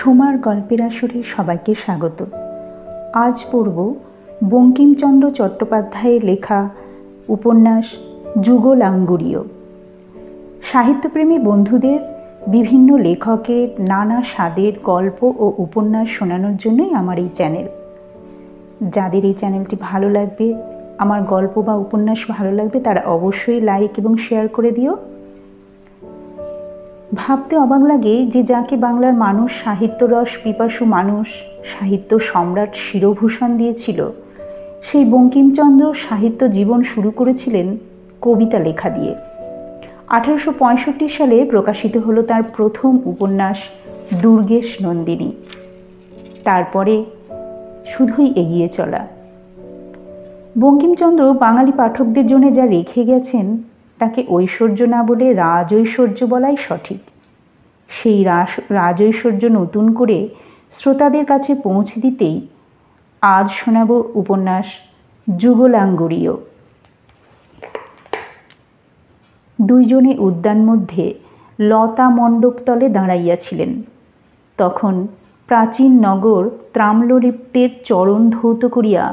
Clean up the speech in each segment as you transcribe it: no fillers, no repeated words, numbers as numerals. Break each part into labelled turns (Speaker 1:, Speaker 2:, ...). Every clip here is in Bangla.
Speaker 1: সোমার গল্পের আসরে সবাইকে স্বাগত। আজ পড়ব বঙ্কিমচন্দ্র চট্টোপাধ্যায়ের লেখা উপন্যাস যুগলাঙ্গুরীয়। সাহিত্যপ্রেমী বন্ধুদের বিভিন্ন লেখকের নানা স্বাদের গল্প ও উপন্যাস শোনানোর জন্যই আমার এই চ্যানেল। যাদের এই চ্যানেলটি ভালো লাগবে, আমার গল্প বা উপন্যাস ভালো লাগবে, তারা অবশ্যই লাইক এবং শেয়ার করে দিও। ভাবতে অবাক লাগে যে যাকে বাংলার মানুষ সাহিত্যরস পিপাসু মানুষ, সাহিত্য সম্রাট শিরভূষণ দিয়েছিল, সেই বঙ্কিমচন্দ্র সাহিত্য জীবন শুরু করেছিলেন কবিতা লেখা দিয়ে। 1865 সালে প্রকাশিত হলো তার প্রথম উপন্যাস দুর্গেশ নন্দিনী। তারপরে শুধুই এগিয়ে চলা। বঙ্কিমচন্দ্র বাঙালি পাঠকদের জন্য যা রেখে গেছেন তাকে ঐশ্বর্য না বলে রাজৈশ্বর্য বলাই সঠিক। সেই রাজৈশ্বর্য নতুন করে শ্রোতাদের কাছে পৌঁছে দিতেই আজ শোনাব উপন্যাস যুগলাঙ্গুরীয়। দুইজনে উদ্যান মধ্যে লতা মণ্ডপতলে দাঁড়াইয়াছিলেন। তখন প্রাচীন নগর তাম্রলিপ্তের চরণ ধৌত করিয়া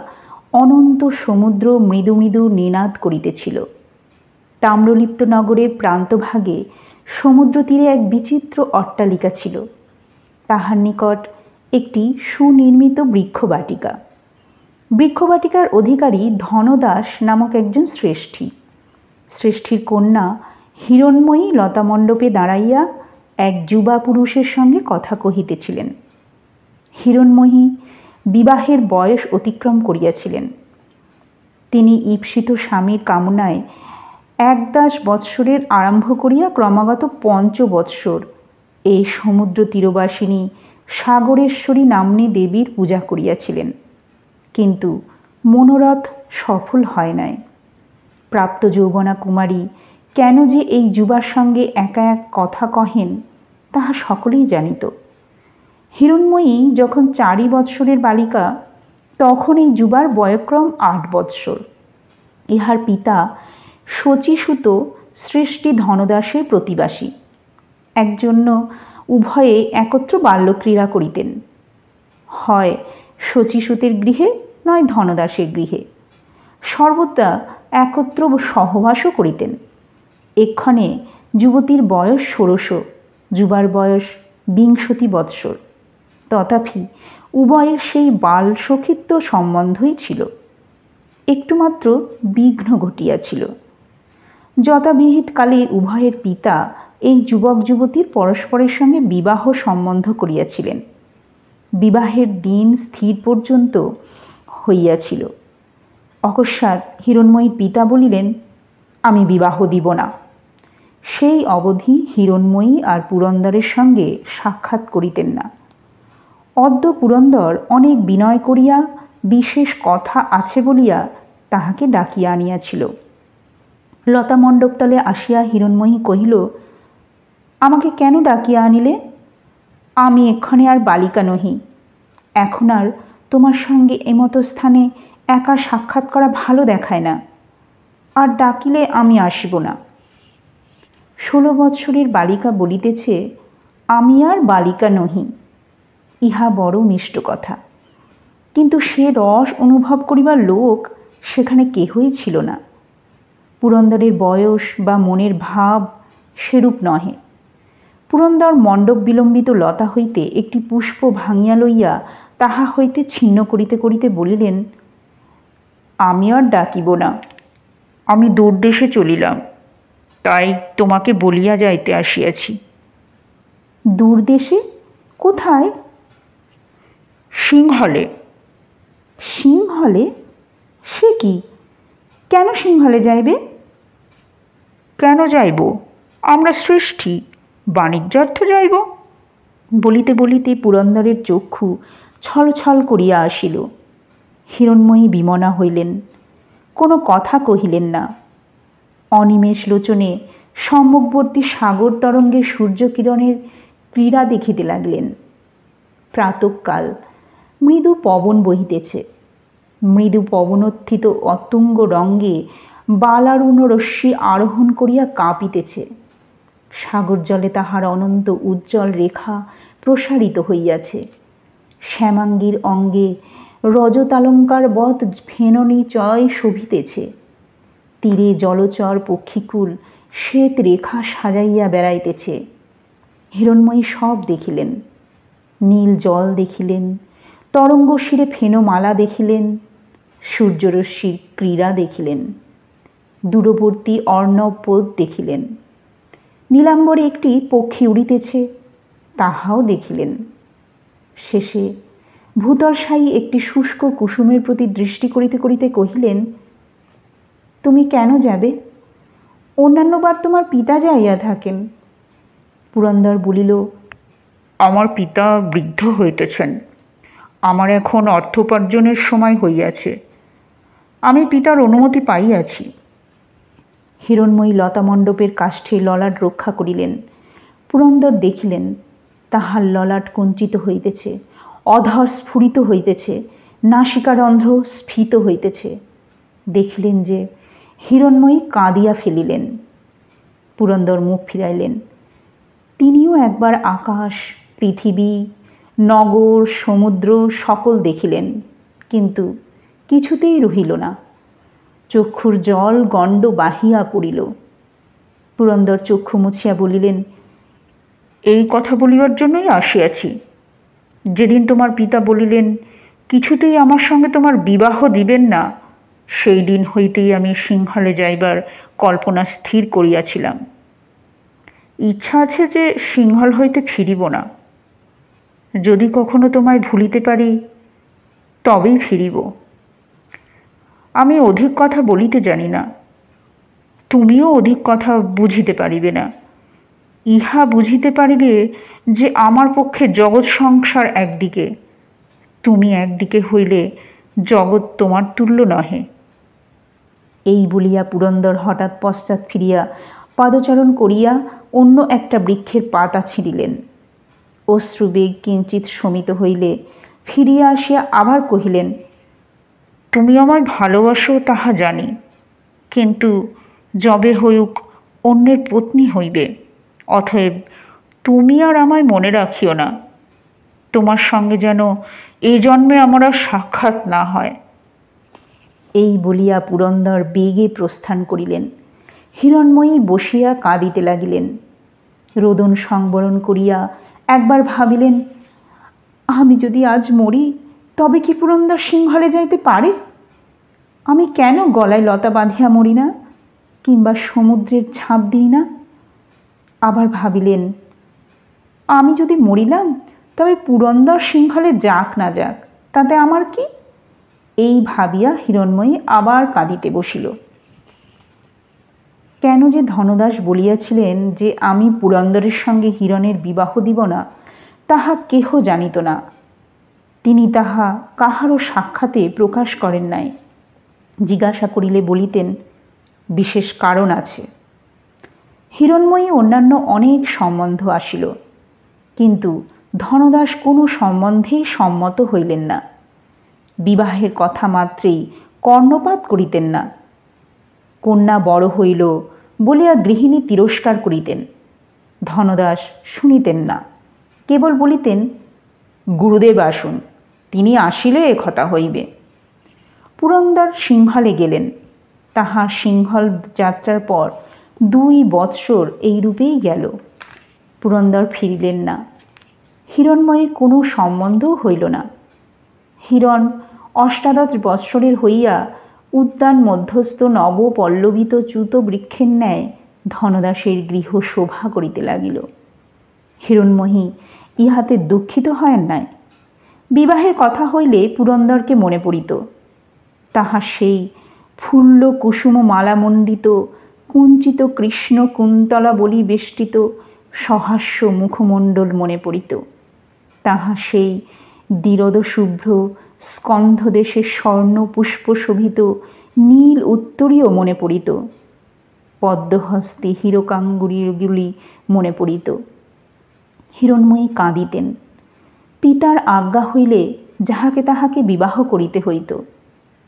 Speaker 1: অনন্ত সমুদ্র মৃদু মৃদু নিনাদ করিতেছিল। তাম্রলিপ্ত নগরের প্রান্তভাগে সমুদ্র তীরে এক বিচিত্র অট্টালিকা ছিল। তাহার নিকট একটি সুনির্মিত বৃক্ষবাটিকা। বৃক্ষবাটিকার অধিকারী ধনদাস নামক একজন শ্রেষ্ঠী। শ্রেষ্ঠীর কন্যা হিরণ্ময়ী লতামণ্ডপে দাঁড়াইয়া এক যুবা পুরুষের সঙ্গে কথা কহিতেছিলেন। হিরণ্ময়ী বিবাহের বয়স অতিক্রম করিয়াছিলেন। তিনি ঈপ্সিত স্বামীর কামনায় 11 বৎসরের আরম্ভ করিয়া ক্রমাগত 5 বৎসর এই সমুদ্র তীরবাসিনী সাগরেশ্বরী নাম্নী দেবীর পূজা করিয়াছিলেন, কিন্তু মনোরথ সফল হয় নাই। প্রাপ্ত যৌবনা কুমারী কেন যে এই যুবার সঙ্গে একা এক কথা কহেন তাহা সকলেই জানিত। হিরণ্ময়ী যখন 4 বৎসরের বালিকা, তখন এই যুবার বয়ক্রম 8 বৎসর। ইহার পিতা শচীসুত সৃষ্টি ধনদাসের প্রতিবাসী। একজন্য উভয়ে একত্র বাল্যক্রীড়া করিতেন, হয় শচীসুতের গৃহে নয় ধনদাসের গৃহে। সর্বদা একত্র সহবাসও করিতেন। এক্ষণে যুবতীর বয়স 16, যুবার বয়স 20 বৎসর। তথাপি উভয়ের সেই বাল সখিত্ব সম্বন্ধই ছিল। একটুমাত্র বিঘ্ন ঘটিয়াছিল। যথাবিহিতকালে উভয়ের পিতা এই যুবক যুবতীর পরস্পরের সঙ্গে বিবাহ সম্বন্ধ করিয়াছিলেন। বিবাহের দিন স্থির পর্যন্ত হইয়াছিল। অকস্মাৎ হিরণ্ময়ীর পিতা বলিলেন, আমি বিবাহ দিব না। সেই অবধি হিরণ্ময়ী আর পুরন্দরের সঙ্গে সাক্ষাৎ করিতেন না। অদ্য পুরন্দর অনেক বিনয় করিয়া বিশেষ কথা আছে বলিয়া তাহাকে ডাকিয়া আনিয়াছিল। লতা মণ্ডপতলে আসিয়া হিরণ্ময়ী কহিল, আমাকে কেন ডাকিয়া আনিলে? আমি এক্ষণে আর বালিকা নহি। এখন আর তোমার সঙ্গে এমতো স্থানে একা সাক্ষাৎ করা ভালো দেখায় না। আর ডাকিলে আমি আসিব না। 16 বৎসরের বালিকা বলিতেছে, আমি আর বালিকা নহি। ইহা বড় মিষ্ট কথা, কিন্তু সে রস অনুভব করিবার লোক সেখানে কেহই ছিল না। পুরন্দরের বয়স বা মনের ভাব সেরূপ নহে। পুরন্দর মণ্ডপ বিলম্বিত লতা হইতে একটি পুষ্প ভাঙিয়া লইয়া তাহা হইতে ছিন্ন করিতে করিতে বলিলেন, আমি আর ডাকিব না। আমি দূরদেশে চলিলাম, তাই তোমাকে বলিয়া যাইতে আসিয়াছি। দূরদেশে? কোথায়? সিংহলে। সিংহলে? সে কি? কেন সিংহলে যাইবে? কেন যাইব? আমরা সৃষ্টি, বাণিজ্যার্থ যাইব। বলিতে বলিতে পুরন্দরের চক্ষু ছলছল করিয়া আসিল। হিরণ্ময়ী বিমনা হইলেন, কোনো কথা কহিলেন না। অনিমেষ লোচনে সম্মুখবর্তী সাগর তরঙ্গে সূর্যকিরণের ক্রীড়া দেখিতে লাগলেন। প্রাতঃকাল, মৃদু পবন বহিতেছে। মৃদু পবনোত্থিত অতুঙ্গ রঙ্গে বালারুণ রশ্মি আরোহণ করিয়া কাঁপিতেছে। সাগর জলে তাহার অনন্ত উজ্জ্বল রেখা প্রসারিত হইয়াছে। শ্যামাঙ্গীর অঙ্গে রজতালঙ্কারবৎ ফেননি চয় শোভিতেছে। তীরে জলচর পক্ষীকুল শ্বেত রেখা সাজাইয়া বেড়াইতেছে। হিরণময়ী সব দেখিলেন। নীল জল দেখিলেন, তরঙ্গশিরে ফেনমালা দেখিলেন, সূর্যরশ্মির ক্রীড়া দেখিলেন, দূরবর্তী অর্ণবপোত দেখিলেন। নীলাম্বরে একটি পক্ষী উড়িতেছে, তাহাও দেখিলেন। শেষে ভূতলশায়ী একটি শুষ্ক কুসুমের প্রতি দৃষ্টি করিতে করিতে কহিলেন, তুমি কেন যাবে? অন্যান্যবার তোমার পিতা যাইয়া থাকেন। পুরন্দর বলিল, আমার পিতা বৃদ্ধ হইতেছেন, আমার এখন অর্থোপার্জনের সময় হইয়াছে, আমি পিতার অনুমতি পাইয়াছি। হিরণময়ী লতামণ্ডপের কাষ্ঠে ললাট রক্ষা করিলেন। পুরন্দর দেখিলেন তাহার ললাট কুঞ্চিত হইতেছে, অধর স্ফুরিত হইতেছে, নাসিকারন্ধ্র স্ফীত হইতেছে। দেখিলেন যে হিরণময়ী কাঁদিয়া ফেলিলেন। পুরন্দর মুখ ফিরাইলেন। তিনিও একবার আকাশ, পৃথিবী, নগর, সমুদ্র সকল দেখিলেন, কিন্তু কিছুতেই রহিল না। চক্ষুর জল গণ্ড বাহিয়া পড়িল। পুরন্দর চক্ষু মুছিয়া বলিলেন, এই কথা বলিবার জন্যই আসিয়াছি। যেদিন তোমার পিতা বলিলেন কিছুতেই আমার সঙ্গে তোমার বিবাহ দিবেন না, সেই দিন হইতেই আমি সিংহলে যাইবার কল্পনা স্থির করিয়াছিলাম। ইচ্ছা আছে যে সিংহল হইতে ফিরিব না। যদি কখনো তোমায় ভুলিতে পারি তবেই ফিরিব। আমি অধিক কথা বলিতে জানি না, তুমিও অধিক কথা বুঝিতে পারিবে না। ইহা বুঝিতে পারিবে যে আমার পক্ষে জগৎ সংসার একদিকে, তুমি একদিকে হইলে জগৎ তোমার তুল্য নহে। এই বলিয়া পুরন্দর হঠাৎ পশ্চাৎ ফিরিয়া পাদচারণ করিয়া অন্য একটা বৃক্ষের পাতা ছিঁড়িলেন। অশ্রুবেগ কিঞ্চিৎ শমিত হইলে ফিরিয়া আসিয়া আবার কহিলেন, তুমি আমায় ভালোবাসো তাহা জানি, কিন্তু যবে হইউক অন্যের পত্নী হইবে, অতএব তুমি আর আমায় মনে রাখিও না। তোমার সঙ্গে যেন এই জন্মে আমার আর সাক্ষাৎ না হয়। এই বলিয়া পুরন্দর বেগে প্রস্থান করিলেন। হিরণময়ী বসিয়া কাঁদিতে লাগিলেন। রোদন সংবরণ করিয়া একবার ভাবিলেন, আমি যদি আজ মরি তবে কি পুরন্দর সিংহলে যাইতে পারে? আমি কেন গলায় লতা বাঁধিয়া মরি না, কিংবা সমুদ্রের ঝাঁপ দিই না? আবার ভাবিলেন, আমি যদি মরিলাম তবে পুরন্দর সিংহলে যাক না যাক, তাতে আমার কি? এই ভাবিয়া হিরণময়ী আবার কাঁদিতে বসিল। কেন যে ধনদাস বলিয়াছিলেন যে আমি পুরন্দরের সঙ্গে হিরণের বিবাহ দিব না, তাহা কেহ জানিত না। তিনি তাহা কাহারও সাক্ষাতে প্রকাশ করেন নাই। জিজ্ঞাসা করিলে বলিতেন, বিশেষ কারণ আছে। হিরণময়ী অন্যান্য অনেক সম্বন্ধ আসিল, কিন্তু ধনদাস কোনো সম্বন্ধেই সম্মত হইলেন না। বিবাহের কথা মাত্রেই কর্ণপাত করিতেন না। কন্যা বড় হইল বলিয়া গৃহিণী তিরস্কার করিতেন। ধনদাস শুনিতেন না, কেবল বলিতেন, গুরুদেব আসুন, তিনি আসিলে এ কথা হইবে। পুরন্দর সিংহলে গেলেন। তাহার সিংহল যাত্রার পর 2 বৎসর এইরূপেই গেল। পুরন্দর ফিরিলেন না। হিরণময়ীর কোনো সম্বন্ধও হইল না। হিরণ 18 বৎসরের হইয়া উদ্যান মধ্যস্থ নবপল্লবিত চ্যুত বৃক্ষের ন্যায় ধনদাসের গৃহ শোভা করিতে লাগিল। হিরণময়ী ইহাতে দুঃখিত হয় নাই। বিবাহের কথা হইলে পুরন্দরকে মনে পড়িত। তাহার সেই ফুল্ল কুসুম মালামণ্ডিত কুঞ্চিত কৃষ্ণ কুন্তলা বলি বেষ্টিত সহাস্য মুখমণ্ডল মনে পড়িত। তাহার সেই দ্বিরদ শুভ্র স্কন্ধদেশে স্বর্ণ পুষ্প শোভিত নীল উত্তরীয় মনে পড়িত। পদ্মহস্তে হীরকাঙ্গুলিগুলি মনে পড়িত। হিরণময়ী কাঁদিতেন। পিতার আজ্ঞা হইলে যাহাকে তাহাকে বিবাহ করিতে হইত,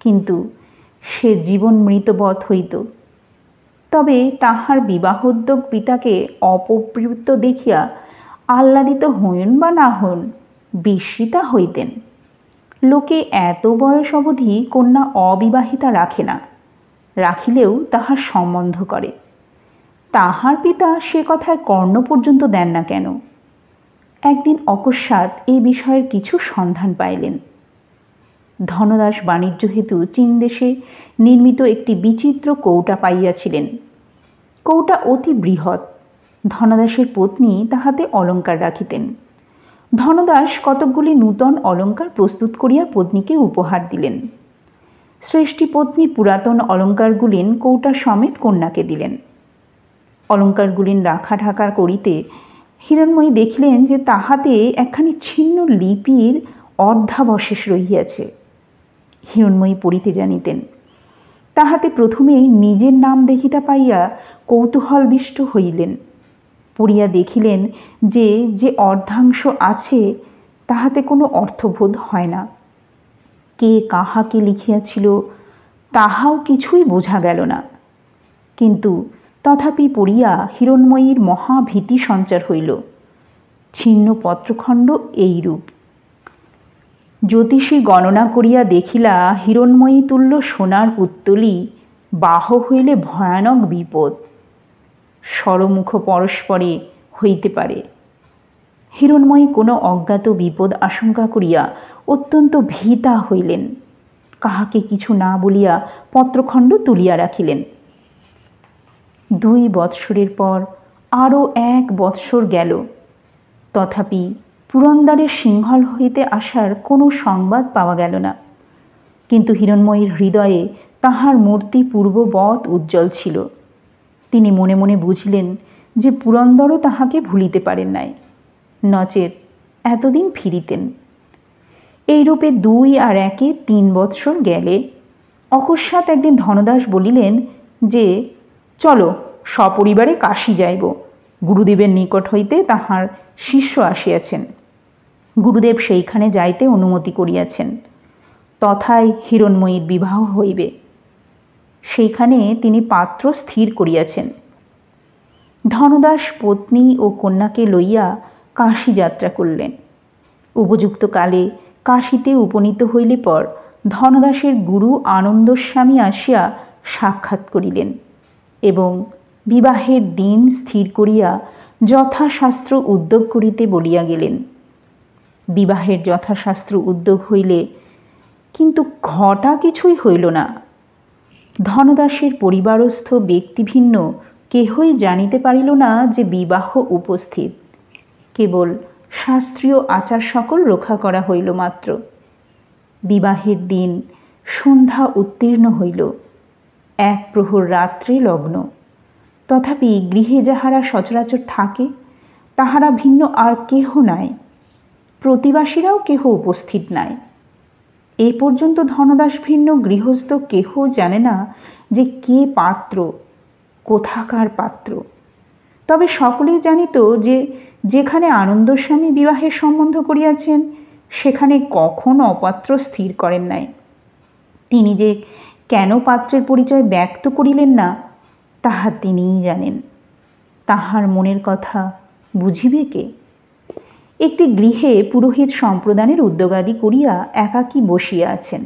Speaker 1: কিন্তু সে জীবন মৃতবৎ হইত। তবে তাহার বিবাহোদ্যোগ পিতাকে অপবৃত্ত দেখিয়া আহ্লাদিত হইন বা না হন, বিস্মিতা হইতেন। লোকে এত বয়স অবধি কন্যা অবিবাহিতা রাখে না, রাখিলেও তাহার সম্বন্ধ করে। তাহার পিতা সে কথায় কর্ণ পর্যন্ত দেন না কেন? একদিন অকস্মাৎ এই বিষয়ের কিছু সন্ধান পাইলেন। ধনদাস বাণিজ্য হেতু চীন দেশে নির্মিত একটি বিচিত্র কৌটা পাইয়াছিলেন। কৌটা অতি বৃহৎ। ধনদাসের পত্নী তাহাতে অলঙ্কার রাখিতেন। ধনদাস কতকগুলি নূতন অলঙ্কার প্রস্তুত করিয়া পত্নীকে উপহার দিলেন। শ্রেষ্ঠী পত্নী পুরাতন অলঙ্কারগুলিন কৌটা সমেত কন্যাকে দিলেন। অলঙ্কারগুলিন রাখা ঢাকা করিতে হিরণময়ী দেখিলেন যে তাহাতে একখানি ছিন্ন লিপির অর্ধাবশেষ রহিয়াছে। হিরণময়ী পড়িতে জানিতেন। তাহাতে প্রথমেই নিজের নাম দেখিতে পাইয়া কৌতূহলবিষ্ট হইলেন। পড়িয়া দেখিলেন যে যে অর্ধাংশ আছে তাহাতে কোনো অর্থবোধ হয় না। কে কাহাকে লিখিয়াছিল তাহাও কিছুই বোঝা গেল না। কিন্তু তথাপি পড়িয়া হিরণময়ীর মহাভীতি সঞ্চার হইল। ছিন্ন পত্রখণ্ড এইরূপ: জ্যোতিষী গণনা করিয়া দেখিলা হিরণময়ী তুল্য সোনার পুত্তলি বাহ হইলে ভয়ানক বিপদ, স্বরমুখ পরস্পরে হইতে পারে। হিরণময়ী কোনো অজ্ঞাত বিপদ আশঙ্কা করিয়া অত্যন্ত ভীতা হইলেন। কাহাকে কিছু না বলিয়া পত্রখণ্ড তুলিয়া রাখিলেন। 2 বৎসরের পর আরও 1 বৎসর গেল, তথাপি পুরন্দরের সিংহল হইতে আসার কোনো সংবাদ পাওয়া গেল না। কিন্তু হিরণময়ীর হৃদয়ে তাহার মূর্তি পূর্ববৎ উজ্জ্বল ছিল। তিনি মনে মনে বুঝিলেন যে পুরন্দরও তাহাকে ভুলিতে পারেন নাই, নচেত এতদিন ফিরিতেন। এইরূপে 2 আর 1-এ 3 বৎসর গেলে অকস্মাৎ একদিন ধনদাস বলিলেন যে চলো সপরিবারে কাশী যাইব, গুরুদেবের নিকট হইতে তাহার শিষ্য আসিয়াছেন, গুরুদেব সেইখানে যাইতে অনুমতি করিয়াছেন, তথায় হিরণময়ীর বিবাহ হইবে। সেইখানে তিনি পাত্র স্থির করিয়াছেন। ধনদাস পত্নী ও কন্যাকে লইয়া কাশী যাত্রা করলেন। উপযুক্ত কালে কাশীতে উপনীত হইলে পর ধনদাসের গুরু আনন্দস্বামী আসিয়া সাক্ষাৎ করিলেন এবং বিবাহের দিন স্থির করিয়া যথাশাস্ত্র উদ্যোগ করিতে বলিয়া গেলেন। বিবাহের যথাশাস্ত্র উদ্যোগ হইলে, কিন্তু ঘটা কিছুই হইল না। ধনদাসের পরিবারস্থ ব্যক্তিভিন্ন কেহই জানিতে পারিল না যে বিবাহ উপস্থিত। কেবল শাস্ত্রীয় আচার সকল রক্ষা করা হইল মাত্র। বিবাহের দিন সন্ধ্যা উত্তীর্ণ হইল, 1 প্রহর রাত্রে লগ্ন। তথাপি গৃহে যাহারা সচরাচর থাকে তাহারা ভিন্ন আর কেহ নাই, প্রতিবাসীরাও কেহ উপস্থিত নাই। এ পর্যন্ত ধনদাস ভিন্ন গৃহস্থ কেহ জানে না যে কে পাত্র, কোথাকার পাত্র। তবে সকলেই জানিত যে যেখানে আনন্দস্বামী বিবাহের সম্বন্ধ করিয়াছেন সেখানে কখন অপাত্র স্থির করেন নাই। তিনি যে কেন পাত্রের পরিচয় ব্যক্ত করিলেন না তাহা তিনিই জানেন। তাহার মনের কথা বুঝিবে কে? একটি গৃহে পুরোহিত সম্প্রদানের উদ্যোগাদি করিয়া একাকী বসিয়া আছেন।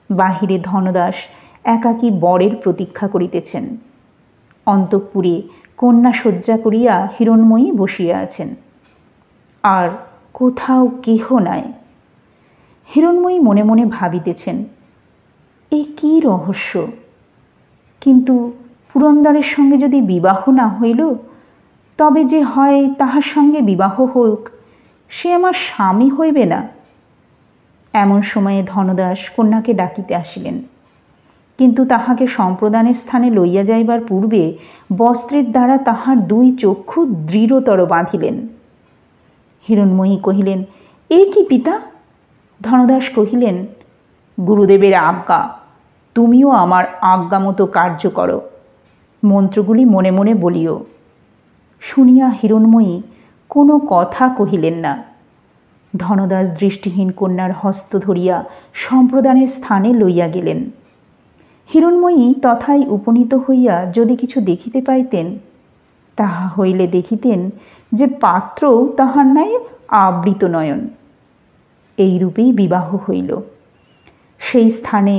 Speaker 1: বাহিরে ধনদাস একাকী বরের প্রতীক্ষা করিতেছেন। অন্তঃপুরে কন্যা শয্যা করিয়া হিরণময়ী বসিয়া আছেন, আর কোথাও কেহ নাই। হিরণময়ী মনে মনে ভাবিতেছেন, এ কি রহস্য? কিন্তু পুরন্দরের সঙ্গে যদি বিবাহ না হইল, তবে যে হয় তাহার সঙ্গে বিবাহ হোক, সে আমার স্বামী হইবে না। এমন সময়ে ধনদাস কন্যাকে ডাকিতে আসিলেন, কিন্তু তাহাকে সম্প্রদানের স্থানে লইয়া যাইবার পূর্বে বস্ত্রের দ্বারা তাহার 2 চক্ষু দৃঢ়তর বাঁধিলেন। হিরণময়ী কহিলেন, এ কি পিতা? ধনদাস কহিলেন, গুরুদেবের আজ্ঞা, তুমিও আমার আজ্ঞা মতো কার্য করো, মন্ত্রগুলি মনে মনে বলিও। শুনিয়া হিরণময়ী কোনো কথা কহিলেন না। ধনদাস দৃষ্টিহীন কন্যার হস্ত ধরিয়া সম্প্রদানের স্থানে লইয়া গেলেন। হিরণময়ী তথায় উপনীত হইয়া যদি কিছু দেখিতে পাইতেন, তাহা হইলে দেখিতেন যে পাত্রও তাহার নাই আবৃত নয়ন। এইরূপেই বিবাহ হইল। সেই স্থানে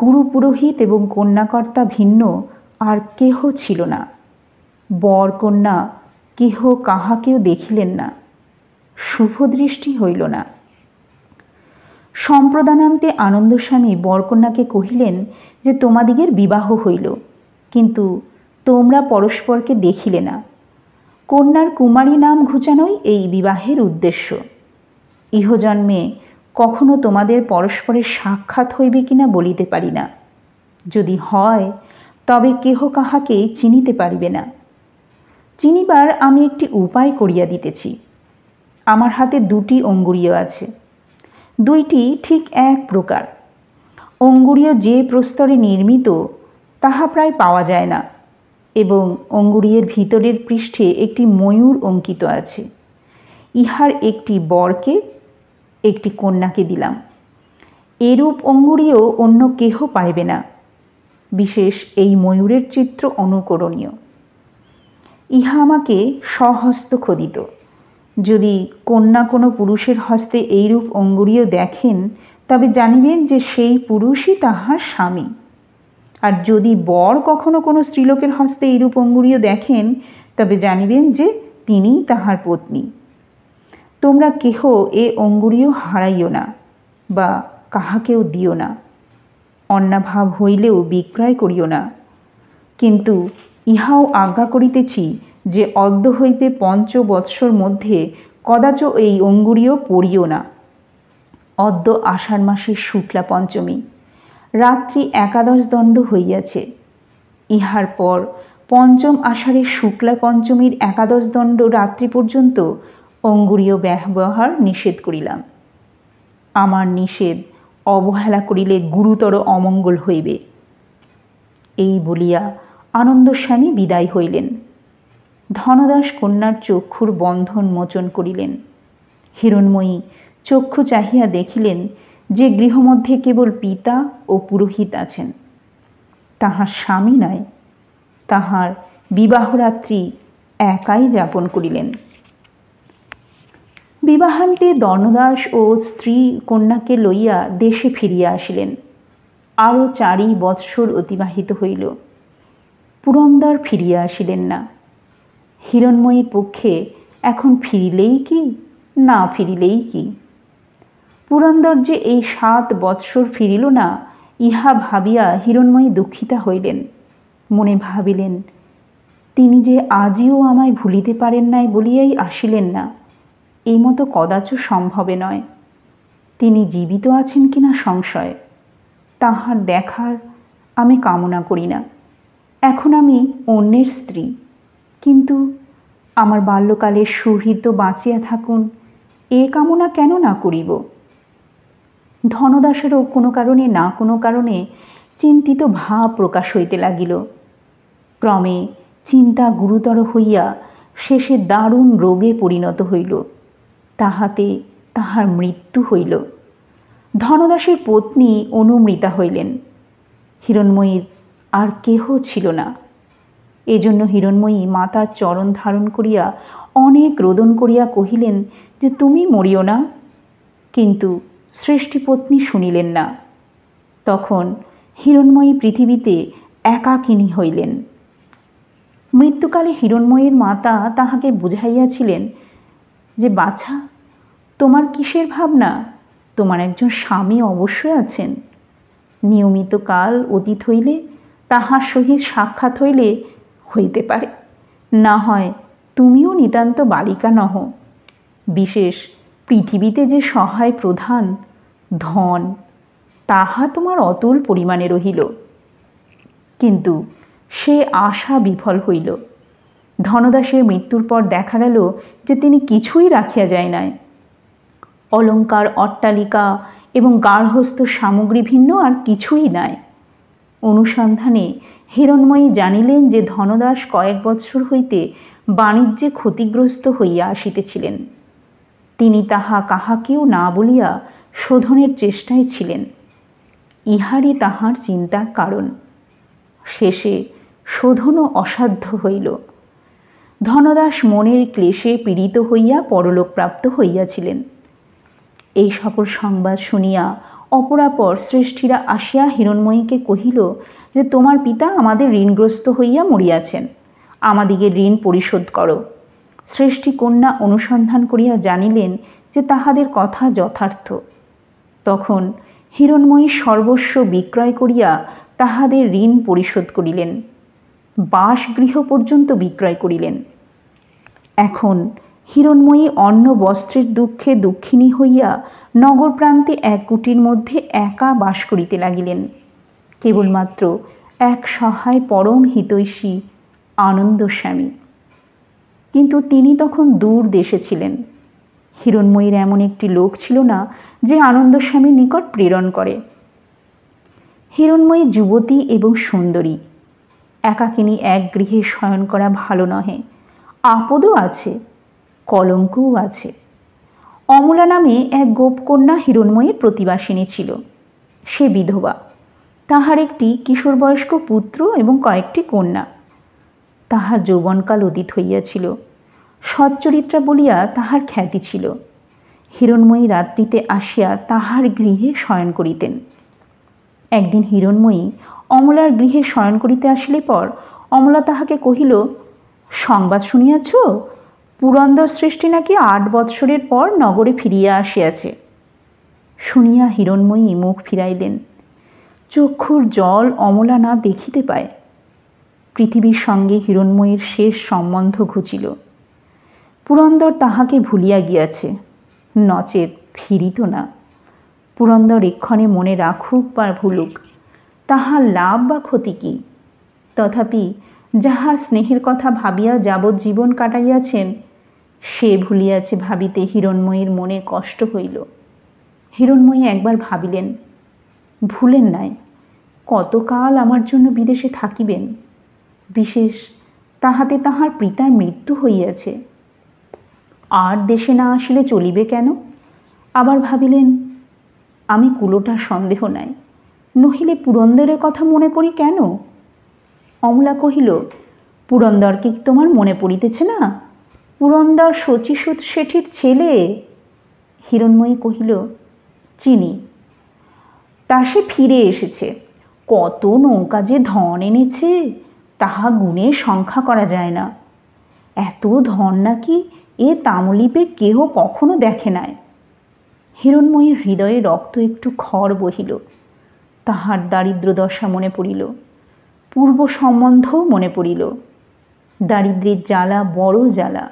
Speaker 1: গুরু পুরোহিত এবং কন্যাকর্তা ভিন্ন আর কেহ ছিল না। বর কন্যা কেহ কাহাকেও দেখিলেন না, শুভদৃষ্টি হইল না। সম্প্রদানান্তে আনন্দস্বামী বরকন্যাকে কহিলেন যে তোমাদিগের বিবাহ হইল, কিন্তু তোমরা পরস্পরকে দেখিলে না। কন্যার কুমারী নাম ঘুচানোই এই বিবাহের উদ্দেশ্য। ইহজন্মে কখনো তোমাদের পরস্পরের সাক্ষাৎ হইবে কিনা বলিতে পারি না। যদি হয় তবে কেহ কাহাকে চিনিতে পারিবে না। চিনিবার আমি একটি উপায় করিয়া দিতেছি। আমার হাতে 2টি অঙ্গুরীয় আছে। 2টি ঠিক এক প্রকার। অঙ্গুরীয় যে প্রস্তরে নির্মিত তাহা প্রায় পাওয়া যায় না, এবং অঙ্গুরীয়ের ভিতরের পৃষ্ঠে একটি ময়ূর অঙ্কিত আছে। ইহার একটি বরকে, একটি কন্যাকে দিলাম। এরূপ অঙ্গুরীয় অন্য কেহ পাইবে না। বিশেষ এই ময়ূরের চিত্র অনুকরণীয়। ইহা আমাকে স্বহস্ত খোদিত। যদি কন্যা কোনো পুরুষের হস্তে এইরূপ অঙ্গুরীয় দেখেন, তবে জানিবেন যে সেই পুরুষই তাহার স্বামী। আর যদি বর কখনো কোনো স্ত্রীলোকের হস্তে এইরূপ অঙ্গুরীয় দেখেন, তবে জানিবেন যে তিনিই তাহার পত্নী। তোমরা কেহ এ অঙ্গুরীয় হারাইও না, বা কাহাকেও দিও না। অন্যাভাব হইলেও বিক্রয় করিও না। কিন্তু ইহাও আজ্ঞা করিতেছি যে অদ্য হইতে 5 বৎসর মধ্যে কদাচ এই অঙ্গুরীয় পড়িও না। অদ্য আষাঢ় মাসের শুক্লা পঞ্চমী, রাত্রি 11 দণ্ড হইয়াছে। ইহার পর 5ম আষাঢ়ের শুক্লা পঞ্চমীর 11 দণ্ড রাত্রি পর্যন্ত অঙ্গুরীয় ব্যবহার নিষেধ করিলাম। আমার নিষেধ অবহেলা করিলে গুরুতর অমঙ্গল হইবে। এই বলিয়া আনন্দস্বামী বিদায় হইলেন। ধনদাস কন্যার চক্ষুর বন্ধন মোচন করিলেন। হিরণময়ী চক্ষু চাহিয়া দেখিলেন যে গৃহমধ্যে কেবল পিতা ও পুরোহিত আছেন। তাহার স্বামী নাই। তাহার বিবাহরাত্রি একাই যাপন করিলেন। বিবাহান্তে ধনদাস ও স্ত্রী কন্যাকে লইয়া দেশে ফিরিয়া আসিলেন। আরও 4 বৎসর অতিবাহিত হইল। পুরন্দর ফিরিয়া আসিলেন না। হিরণময়ীর পক্ষে এখন ফিরিলেই কি, না ফিরিলেই কি? পুরন্দর যে এই 7 বৎসর ফিরিল না, ইহা ভাবিয়া হিরণময়ী দুঃখিতা হইলেন। মনে ভাবিলেন, তিনি যে আজিও আমায় ভুলিতে পারেন নাই বলিয়াই আসিলেন না, এই মতো কদাচ সম্ভবে নয়। তিনি জীবিত আছেন কিনা সংশয়। তাহার দেখার আমি কামনা করি না। এখন আমি অন্যের স্ত্রী, কিন্তু আমার বাল্যকালের সুহৃদ বাঁচিয়া থাকুন, এ কামনা কেন না করিব? ধনদাসেরও কোনো কারণে না কোনো কারণে চিন্তিত ভাব প্রকাশ হইতে লাগিল। ক্রমে চিন্তা গুরুতর হইয়া শেষে দারুণ রোগে পরিণত হইল। তাহাতে তাহার মৃত্যু হইল। ধনদাসের পত্নী অনুমৃতা হইলেন। হিরণময়ীর আর কেহ ছিল না। এজন্য হিরণময়ী মাতার চরণ ধারণ করিয়া অনেক রোদন করিয়া কহিলেন যে তুমি মরিও না। কিন্তু সৃষ্টিপত্নী শুনিলেন না। তখন হিরণময়ী পৃথিবীতে একাকিনী হইলেন। মৃত্যুকালে হিরণময়ীর মাতা তাহাকে বুঝাইয়াছিলেন যে বাছা, তোমার কিসের ভাবনা? তোমার একজন স্বামী অবশ্যই আছেন। নিয়মিত কাল অতীত হইলে তাহার সহিত সাক্ষাৎ হইলে হইতে পারে, না হয় তুমিও নিতান্ত বালিকা নহ। বিশেষ পৃথিবীতে যে সহায় প্রধান ধন, তাহা তোমার অতুল পরিমাণে রহিল। কিন্তু সে আশা বিফল হইল। ধনদাসের মৃত্যুর পর দেখা গেল যে তিনি কিছুই রাখিয়া যায় নাই। অলঙ্কার, অট্টালিকা এবং গার্হস্থ্য সামগ্রী ভিন্ন আর কিছুই নাই। অনুসন্ধানে হিরণময়ী জানিলেন যে ধনদাস কয়েক বৎসর হইতে বাণিজ্যে ক্ষতিগ্রস্ত হইয়া আসিতেছিলেন। তিনি তাহা কাহাকেও না বলিয়া শোধনের চেষ্টায় ছিলেন। ইহারই তাহার চিন্তার কারণ। শেষে শোধনও অসাধ্য হইল। ধনদাস মনের ক্লেশে পীড়িত হইয়া পরলোকপ্রাপ্ত হইয়াছিলেন। এই সকল সংবাদ শুনিয়া অপরাপর শ্রেষ্ঠীরা আসিয়া হিরণময়ীকে কহিল যে, তোমার পিতা আমাদের ঋণগ্রস্ত হইয়া মরিয়াছেন, আমাদিগের ঋণ পরিশোধ করো। শ্রেষ্ঠী কন্যা অনুসন্ধান করিয়া জানিলেন যে তাহাদের কথা যথার্থ। তখন হিরণময়ী সর্বস্ব বিক্রয় করিয়া তাহাদের ঋণ পরিশোধ করিলেন, বাসগৃহ পর্যন্ত বিক্রয় করিলেন। এখন হিরণময়ী অন্ন বস্ত্রের দুঃখে দুঃখিনী হইয়া নগর প্রান্তে এক কুটির মধ্যে একা বাস করিতে লাগিলেন। কেবলমাত্র এক সহায় পরম হিতৈষী আনন্দস্বামী, কিন্তু তিনি তখন দূর দেশে ছিলেন। হিরণময়ীর এমন একটি লোক ছিল না যে আনন্দস্বামীর নিকট প্রেরণ করে। হিরণময়ী যুবতী এবং সুন্দরী, একাকিনী এক গৃহে শয়ন করা ভালো নহে, আপদও আছে, কলঙ্কও আছে। অমলা নামে এক গোপকন্যা হিরণময়ীর প্রতিবাসিনী ছিল। সে বিধবা, তাহার একটি কিশোর বয়স্ক পুত্র এবং কয়েকটি কন্যা। তাহার যৌবনকাল অতীত হইয়াছিল, সচ্চরিত্রা বলিয়া তাহার খ্যাতি ছিল। হিরণময়ী রাত্রিতে আসিয়া তাহার গৃহে শয়ন করিতেন। একদিন হিরণময়ী অমলার গৃহে শয়ন করিতে আসিলে পর অমলা তাহাকে কহিল, সংবাদ শুনিয়াছ, পুরন্দর শ্রেষ্ঠী নাকি 8 বৎসরের পর নগরে ফিরিয়া আসিয়াছে। শুনিয়া হিরণময়ী মুখ ফিরাইলেন। চক্ষুর জল অমলা না দেখিতে পায়। পৃথিবীর সঙ্গে হিরণময়ীর শেষ সম্বন্ধ ঘুচিল। পুরন্দর তাহাকে ভুলিয়া গিয়াছে, নচেত ফিরিত না। পুরন্দর এক্ষণে মনে রাখুক বা ভুলুক, তাহার লাভ বা ক্ষতি কি? তথাপি যাহা স্নেহের কথা ভাবিয়া যাবজ্জীবন কাটাইয়াছেন, সে ভুলিয়াছে ভাবিতে হিরণময়ীর মনে কষ্ট হইল। হিরণময়ী একবার ভাবিলেন, ভুলেন নাই, কতকাল আমার জন্য বিদেশে থাকিবেন, বিশেষ তাহাতে তাহার পিতার মৃত্যু হইয়াছে, আর দেশে না আসিলে চলিবে কেন? আবার ভাবিলেন, আমি কুলোটা সন্দেহ নাই, নহিলে পুরন্দরের কথা মনে করি কেন? অমলা কহিল, পুরন্দরকে কি তোমার মনে পড়িতেছে না? পুরন্দর শচীসূত শেঠীর ছেলে। হিরণময়ী কহিল, চিনি, তা সে ফিরে এসেছে। কত নৌকা যে ধন এনেছে, তাহা গুণে সংখ্যা করা যায় না। এত ধন নাকি এ তামলীপে কেহ কখনো দেখে নাই। হিরণময়ীর হৃদয়ে রক্ত একটু খর বহিল। তাহার দারিদ্র দশা মনে পড়িল, পূর্ব সম্বন্ধও মনে পড়িল। দারিদ্র্যের জ্বালা বড় জ্বালা।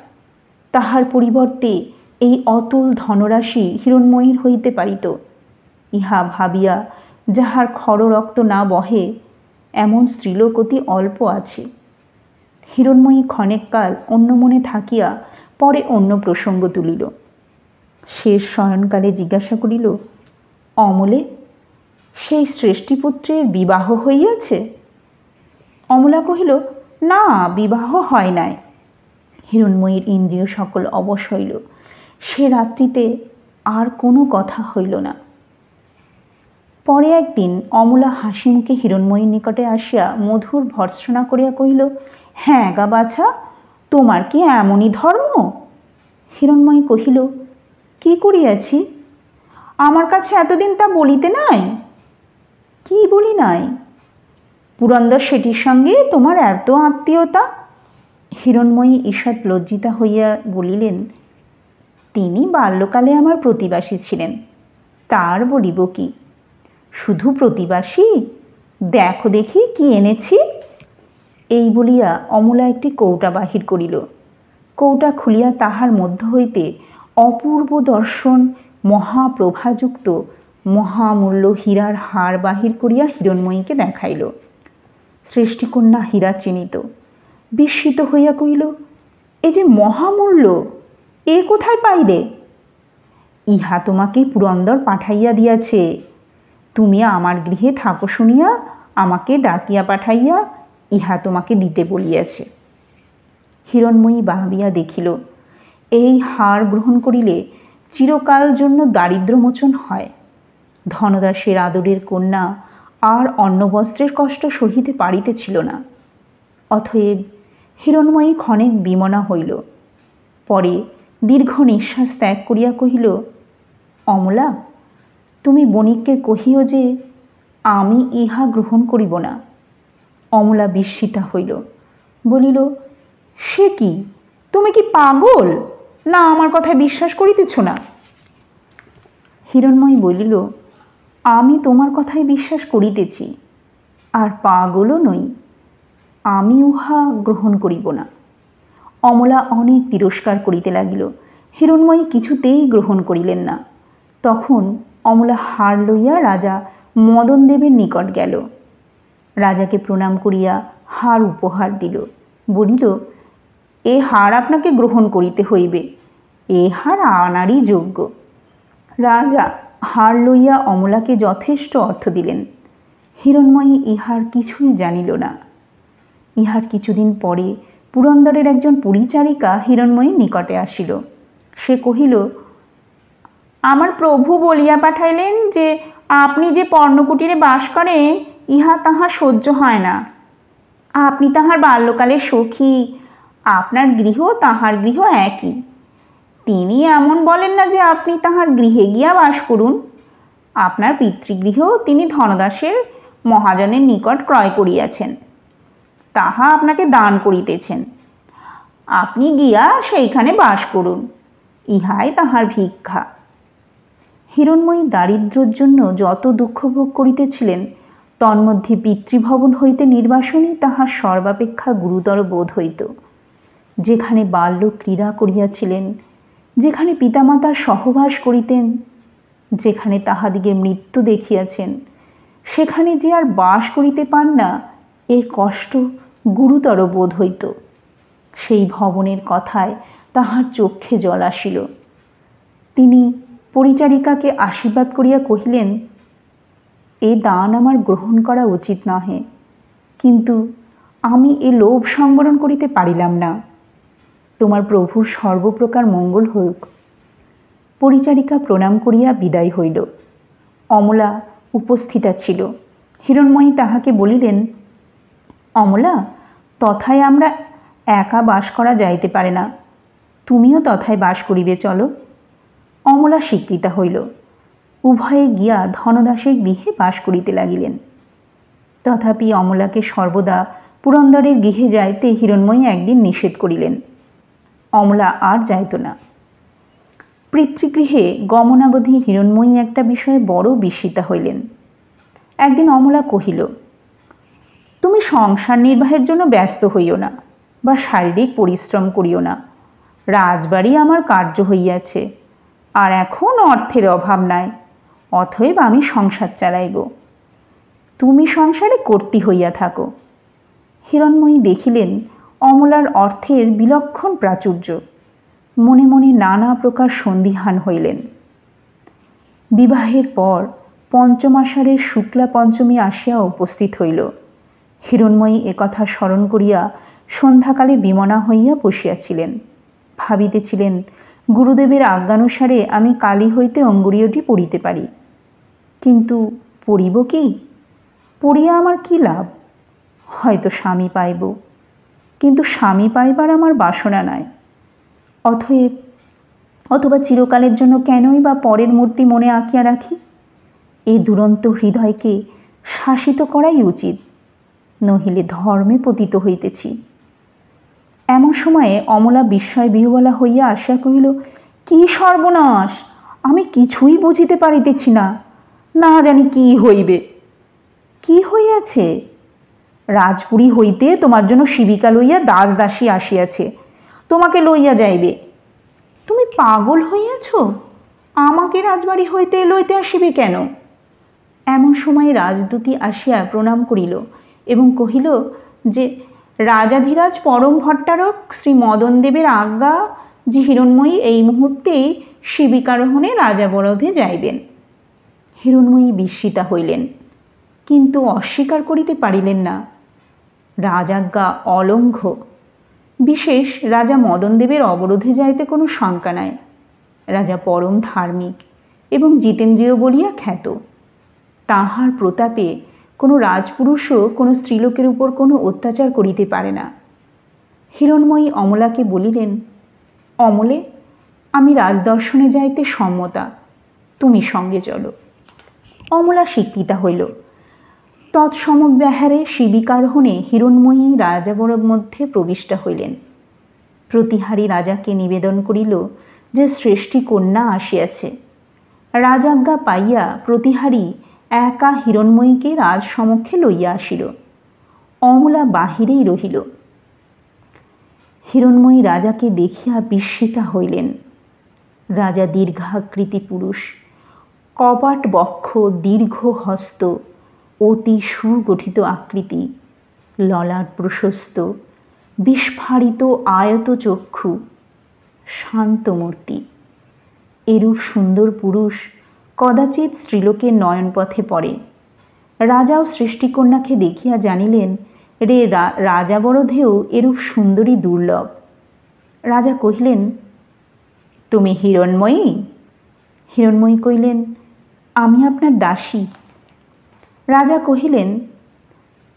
Speaker 1: তাহার পরিবর্তে এই অতুল ধনরাশি হিরণময়ীর হইতে পারিত। ইহা ভাবিয়া যাহার খর রক্ত না বহে, এমন স্ত্রীলোক অতি অল্প আছে। হিরণময়ী ক্ষণেককাল অন্য মনে থাকিয়া পরে অন্য প্রসঙ্গ তুলিল। শেষ শয়নকালে জিজ্ঞাসা করিল, অমলে, সেই শ্রেষ্ঠীপুত্রের বিবাহ হইয়াছে? অমলা কহিল, না, বিবাহ হয় নাই। হিরণময়ীর ইন্দ্রিয় সকল অবশ হইল। সে রাত্রিতে আর কোনো কথা হইল না। পরে একদিন অমলা হাসি মুখে হিরণময়ীর নিকটে আসিয়া মধুর ভর্ৎসনা করিয়া কহিল, হ্যাঁ গা বাছা, তোমার কি এমনই ধর্ম? হিরণময়ী কহিল, কি করিয়াছি? আমার কাছে এতদিন তা বলিতে নাই। কি বলি নাই? পুরন্দর শেঠীর সঙ্গে তোমার এত আত্মীয়তা? হিরণময়ী ঈষৎ লজ্জিতা হইয়া বলিলেন, তিনি বাল্যকালে আমার প্রতিবাসী ছিলেন, তার বলিব কি? শুধু প্রতিবাসী? দেখো দেখি কি এনেছি। এই বলিয়া অমলা একটি কৌটা বাহির করিল। কৌটা খুলিয়া তাহার মধ্য হইতে অপূর্ব দর্শন মহাপ্রভাযুক্ত মহামূল্য হীরার হার বাহির করিয়া হিরণময়ীকে দেখাইল। শ্রেষ্ঠীকন্যা হীরা চিনিত। বিস্মিত হইয়া কহিল, এ যে মহামূল্য, এ কোথায় পাইলে? ইহা তোমাকে পুরন্দর পাঠাইয়া দিয়াছে। তুমি আমার গৃহে থাকো শুনিয়া আমাকে ডাকিয়া পাঠাইয়া ইহা তোমাকে দিতে বলিয়াছে। হিরণময়ী ভাবিয়া দেখিল, এই হার গ্রহণ করিলে চিরকাল জন্য দারিদ্র্যমোচন হয়। ধনদাসের আদরের কন্যা আর অন্নবস্ত্রের কষ্ট সহিতে পারিতেছিল না। অতএব হিরণময়ী ক্ষণেক বিমনা হইল, পরে দীর্ঘ নিঃশ্বাস ত্যাগ করিয়া কহিল, অমলা, তুমি বণিককে কহিও যে আমি ইহা গ্রহণ করিব না। অমলা বিস্মিতা হইল, বলিল, সে কি, তুমি কি পাগল, না আমার কথায় বিশ্বাস করিতেছ না? হিরণময়ী বলিল, আমি তোমার কথায় বিশ্বাস করিতেছি, আর পাগলও নই, আমি উহা গ্রহণ করিব না। অমলা অনেক তিরস্কার করিতে লাগিল। হিরণময়ী কিছুতেই গ্রহণ করিলেন না। তখন অমলা হার লইয়া রাজা মদনদেবের নিকট গেল। রাজাকে প্রণাম করিয়া হার উপহার দিল। বলিল, এ হার আপনাকে গ্রহণ করিতে হইবে, এ হার আনারই যোগ্য। রাজা হার লইয়া অমলাকে যথেষ্ট অর্থ দিলেন। হিরণময়ী ইহার কিছুই জানিল না। ইহার কিছুদিন পরে পুরন্দরের একজন পরিচারিকা হিরণময়ীর নিকটে আসিল। সে কহিল, আমার প্রভু বলিয়া পাঠাইলেন যে আপনি যে পর্ণকুটিরে বাস করেন ইহা তাহার সহ্য হয় না। আপনি তাহার বাল্যকালের সখী, আপনার গৃহ তাহার গৃহ একই। তিনি এমন বলেন না যে আপনি তাহার গৃহে গিয়া বাস করুন। আপনার পিতৃগৃহ তিনি ধনদাসের মহাজনের নিকট ক্রয় করিয়াছেন, তাহা আপনাকে দান করিতেছেন। আপনি গিয়া সেইখানে বাস করুন, ইহাই তাহার ভিক্ষা। হিরণময়ী দারিদ্র্যের জন্য যত দুঃখ ভোগ করিতেছিলেন, তন্মধ্যে পিতৃভবন হইতে নির্বাসনই তাহার সর্বাপেক্ষা গুরুতর বোধ হইত। যেখানে বাল্য ক্রীড়া করিয়াছিলেন, যেখানে পিতামাতার সহবাস করিতেন, যেখানে তাহাদিগে মৃত্যু দেখিয়াছেন, সেখানে যে আর বাস করিতে পান না, এ কষ্ট গুরুতর বোধ হইত। সেই ভবনের কথায় তাহার চক্ষে জল আসিল। তিনি পরিচারিকাকে আশীর্বাদ করিয়া কহিলেন, এ দান আমার গ্রহণ করা উচিত নহে, কিন্তু আমি এ লোভ সংবরণ করিতে পারিলাম না। তোমার প্রভুর সর্বপ্রকার মঙ্গল হোক। পরিচারিকা প্রণাম করিয়া বিদায় হইল। অমলা উপস্থিতা ছিল। হিরণময়ী তাহাকে বলিলেন, অমলা, তথায় আমরা একা বাস করা যাইতে পারে না, তুমিও তথায় বাস করিবে, চলো। অমলা স্বীকৃতা হইল। উভয়ে গিয়া ধনদাসের গৃহে বাস করিতে লাগিলেন। তথাপি অমলাকে সর্বদা পুরন্দরের গৃহে যাইতে হিরণময়ী একদিন নিষেধ করিলেন। অমলা আর যাইত না। পিতৃগৃহে গমনাবধি হিরণময়ী একটা বিষয়ে বড় বিস্মিতা হইলেন। একদিন অমলা কহিল, তুমি সংসার নির্বাহের জন্য ব্যস্ত হইও না, বা শারীরিক পরিশ্রম করিও না। রাজবাড়ি আমার কার্য হইয়াছে, আর এখন অর্থের অভাব নাই, অতএব আমি সংসার চালাইব। তুমি সংসারে কর্ত্রী হইয়া থাকো। হিরণময়ী দেখিলেন অমলার অর্থের বিলক্ষণ প্রাচুর্য। মনে মনে নানা প্রকার সন্দিহান হইলেন। বিবাহের পর পঞ্চমাষাঢ়ের শুক্লা পঞ্চমী আসিয়া উপস্থিত হইল। হিরণময়ী একথা স্মরণ করিয়া সন্ধ্যাকালে বিমনা হইয়া বসিয়াছিলেন। ভাবিতেছিলেন, গুরুদেবের আজ্ঞানুসারে আমি কালী হইতে অঙ্গুরীয়টি পড়িতে পারি, কিন্তু পড়িব কি? পড়িয়া আমার কি লাভ? হয়তো স্বামী পাইব, কিন্তু স্বামী পাইবার আমার বাসনা নাই। অথবা চিরকালের জন্য কেনই বা পরের মূর্তি মনে আঁকিয়া রাখি? এই দুরন্ত হৃদয়কে শাসিত করাই উচিত, নহিলে ধর্মে পতিত হইতেছি। এমন সময়ে অমলা বিস্ময় বিহ্বলা হইয়া আসিয়া কহিল, কি সর্বনাশ! আমি কিছুই বুঝিতে পারিতেছি না, না জানি কি হইবে। কি হইয়াছে? রাজপুরী হইতে তোমার জন্য শিবিকা লইয়া দাস দাসী আসিয়াছে, তোমাকে লইয়া যাইবে। তুমি পাগল হইয়াছ? আমাকে রাজবাড়ি হইতে লইতে আসিবে কেন? এমন সময় রাজদূতী আসিয়া প্রণাম করিল এবং কহিল যে রাজাধিরাজ পরম ভট্টারক শ্রী মদনদেবের আজ্ঞা যে হিরণময়ী এই মুহূর্তেই শিবিকারোহণে রাজাবরধে যাইবেন। হিরণময়ী বিস্মিতা হইলেন, কিন্তু অস্বীকার করিতে পারিলেন না। রাজাজ্ঞা অলঙ্ঘ্য। বিশেষ রাজা মদনদেবের অবরোধে যাইতে কোনো শঙ্কা নাই। রাজা পরম ধার্মিক এবং জিতেন্দ্রিয় বলিয়া খ্যাত। তাহার প্রতাপে কোনো রাজপুরুষও কোনো স্ত্রীলোকের উপর কোনো অত্যাচার করিতে পারে না। হিরণময়ী অমলাকে বলিলেন, অমলে, আমি রাজদর্শনে যাইতে সম্মতা, তুমি সঙ্গে চলো। অমলা স্বীকৃতা হইল। তৎসমব্যাহারে শিবিকারোহণে হিরণময়ী রাজাবরের মধ্যে প্রবিষ্টা হইলেন। প্রতিহারী রাজাকে নিবেদন করিল যে শ্রেষ্ঠী কন্যা আসিয়াছে। রাজাজ্ঞা পাইয়া প্রতিহারী একা হিরণময়ীকে রাজসমক্ষে লইয়া আসিল। অমলা বাহিরেই রহিল। হিরণময়ী রাজাকে দেখিয়া বিস্মিতা হইলেন। রাজা দীর্ঘাকৃতি পুরুষ, কপাট বক্ষ, দীর্ঘ হস্ত, অতি সুগঠিত আকৃতি, ললাট প্রশস্ত, বিস্ফারিত আয়ত চক্ষু, শান্তমূর্তি। এরূপ সুন্দর পুরুষ কদাচিৎ স্ত্রীলোকের নয়নপথে পড়ে। রাজাও সৃষ্টিকন্যাকে দেখিয়া জানিলেন রে রাজাবরধেও এরূপ সুন্দরী দুর্লভ। রাজা কহিলেন, তুমি হিরণময়ী? হিরণময়ী কহিলেন, আমি আপনার দাসী। রাজা কহিলেন,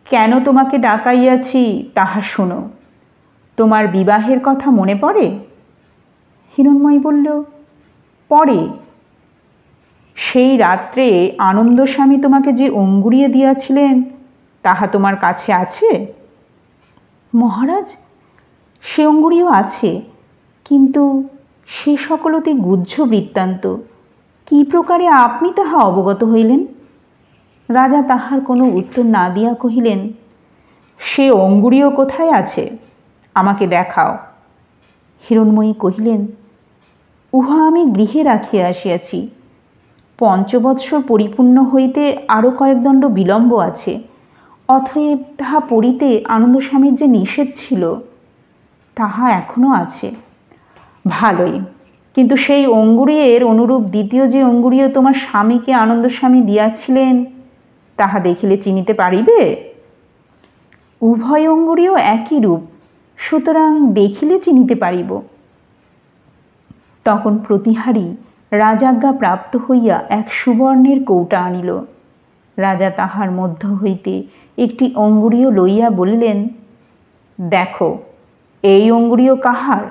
Speaker 1: কেন তোমাকে ডাকাইয়াছি তাহা শোনো। তোমার বিবাহের কথা মনে পড়ে? হিরণময়ী বলল, পড়ে। সেই রাত্রে আনন্দস্বামী তোমাকে যে অঙ্গুরিয়ে দিয়াছিলেন তাহা তোমার কাছে আছে? মহারাজ, সে অঙ্গুরিও আছে, কিন্তু সে সকল অতি গুহ্য বৃত্তান্ত। কি প্রকারে আপনি তাহা অবগত হইলেন? রাজা তাহার কোনো উত্তর না দিয়া কহিলেন, সে অঙ্গুরিও কোথায় আছে, আমাকে দেখাও। হিরণময়ী কহিলেন, উহা আমি গৃহে রাখিয়া আসিয়াছি। 5 বৎসর পরিপূর্ণ হইতে আরও কয়েক দণ্ড বিলম্ব আছে, অতএব তাহা পড়িতে আনন্দস্বামীর যে নিষেধ ছিল তাহা এখনও আছে। ভালোই, কিন্তু সেই অঙ্গুরিয়ের অনুরূপ দ্বিতীয় যে অঙ্গুরিও তোমার স্বামীকে আনন্দস্বামী দিয়াছিলেন তাহা দেখিলে চিনিতে পারিবে? উভয় অঙ্গুরিও একই রূপ, সুতরাং দেখিলে চিনিতে পারিব। তখন প্রতিহারী রাজাজ্ঞা প্রাপ্ত হইয়া এক সুবর্ণের কৌটা আনিল। রাজা তাহার মধ্য হইতে একটি অঙ্গুরিও লইয়া বলিলেন, দেখো, এই অঙ্গুরিও কাহার?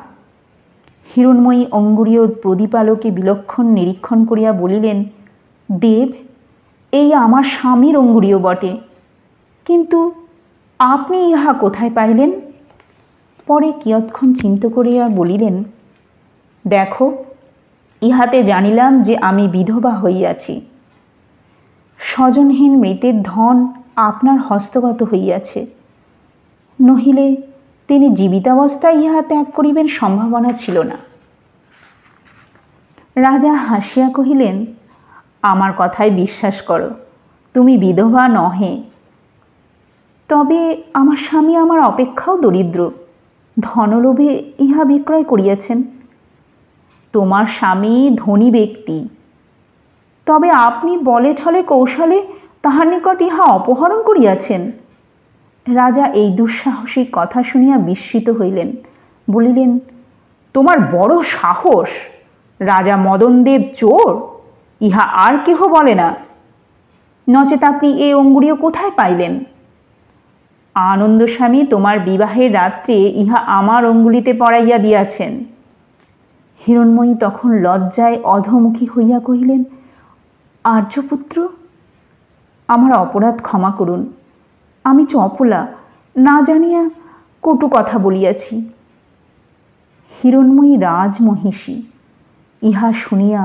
Speaker 1: হিরণময়ী অঙ্গুরিও প্রদীপালোকে বিলক্ষণ নিরীক্ষণ করিয়া বলিলেন, দেব, এই আমার স্বামীর অঙ্গুরিও বটে, কিন্তু আপনি ইহা কোথায় পাইলেন? পরে কিয়ৎক্ষণ চিন্তা করিয়া বলিলেন, দেখো, ইহাতে জানিলাম যে আমি বিধবা হইয়াছি। স্বজনহীন মৃতের ধন আপনার হস্তগত হইয়াছে, নহিলে তিনি জীবিতাবস্থায় ইহা ত্যাগ করিবেন সম্ভাবনা ছিল না। রাজা হাসিয়া কহিলেন, আমার কথায় বিশ্বাস করো, তুমি বিধবা নহে। তবে আমার স্বামী আমার অপেক্ষাও দরিদ্র, ধনলোভে ইহা বিক্রয় করিয়াছেন। তোমার স্বামী ধনী ব্যক্তি, তবে আপনি বলে ছলে কৌশলে তাহার নিকট ইহা অপহরণ করিয়াছেন। রাজা এই দুঃসাহসিক কথা শুনিয়া বিস্মিত হইলেন, বলিলেন, তোমার বড় সাহস! রাজা মদনদেব চোর, ইহা আর কেহ বলে না। নচেত আপনি এই অঙ্গুরিও কোথায় পাইলেন? আনন্দস্বামী তোমার বিবাহের রাত্রে ইহা আমার অঙ্গুলিতে পরাইয়া দিয়াছেন। হিরণময়ী তখন লজ্জায় অধোমুখী হইয়া কহিলেন, আর্যপুত্র, আমার অপরাধ ক্ষমা করুন। আমি চপলা, না জানিয়া কটু কথা বলিয়াছি। হিরণময়ী রাজমহিষী। ইহা শুনিয়া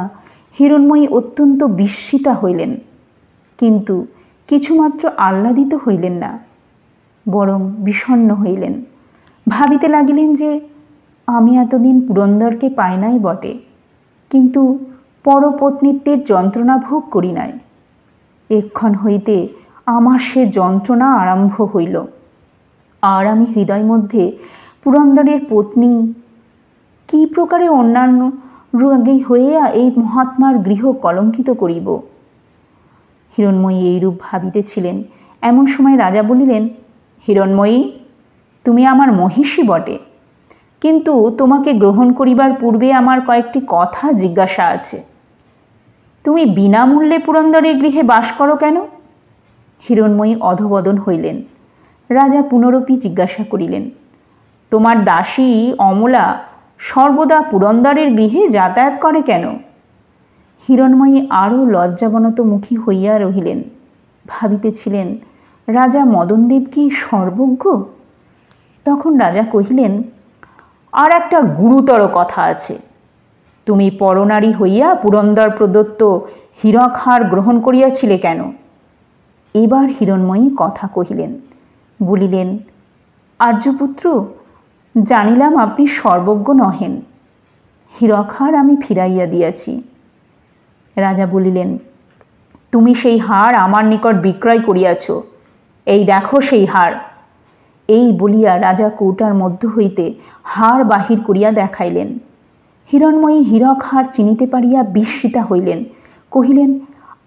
Speaker 1: হিরণময়ী অত্যন্ত বিস্মিতা হইলেন, কিন্তু কিছুমাত্র আহ্লাদিত হইলেন না, বরং বিষণ্ণ হইলেন। ভাবিতে লাগিলেন যে আমি এতদিন পুরন্দরকে পাই নাই বটে, কিন্তু পরপত্নীত্বের যন্ত্রণা ভোগ করি নাই। এক্ষণ হইতে আমার সে যন্ত্রণা আরম্ভ হইল, আর আমি হৃদয় মধ্যে পুরন্দরের পত্নী কি প্রকারে অন্যান্য রোগী হইয়া এই মহাত্মার গৃহ কলঙ্কিত করিব। হিরণময়ী এইরূপ ভাবিতেছিলেন। এমন সময় রাজা বলিলেন, হিরণময়ী, তুমি আমার মহিষী বটে, কিন্তু তোমাকে গ্রহণ করিবার পূর্বে আমার কয়েকটি কথা জিজ্ঞাসা আছে। তুমি বিনামূল্যে পুরন্দরের গৃহে বাস করো কেন? হিরণময়ী অধবদন হইলেন। রাজা পুনরপি জিজ্ঞাসা করিলেন, তোমার দাসী অমলা সর্বদা পুরন্দরের গৃহে যাতায়াত করে কেন? হিরণময়ী আরও লজ্জাবনত মুখী হইয়া রহিলেন। ভাবিতেছিলেন, রাজা মদনদেব কি সর্বজ্ঞ? তখন রাজা কহিলেন, আর একটা গুরুতর কথা আছে। তুমি পরনারী হইয়া পুরন্দর প্রদত্ত হীরকহার গ্রহণ করিয়াছিলে কেন? এবার হিরণময়ী কথা কহিলেন, বলিলেন, আর্যপুত্র, জানিলাম আপনি সর্বজ্ঞ নহেন। হীরকহার আমি ফিরাইয়া দিয়াছি। রাজা বলিলেন, তুমি সেই হার আমার নিকট বিক্রয় করিয়াছ। এই দেখো সেই হার। এই বলিয়া রাজা কৌটার মধ্য হইতে হার বাহির করিয়া দেখাইলেন। হিরণময়ী হীরকহার চিনিতে পারিয়া বিস্মিতা হইলেন। কহিলেন,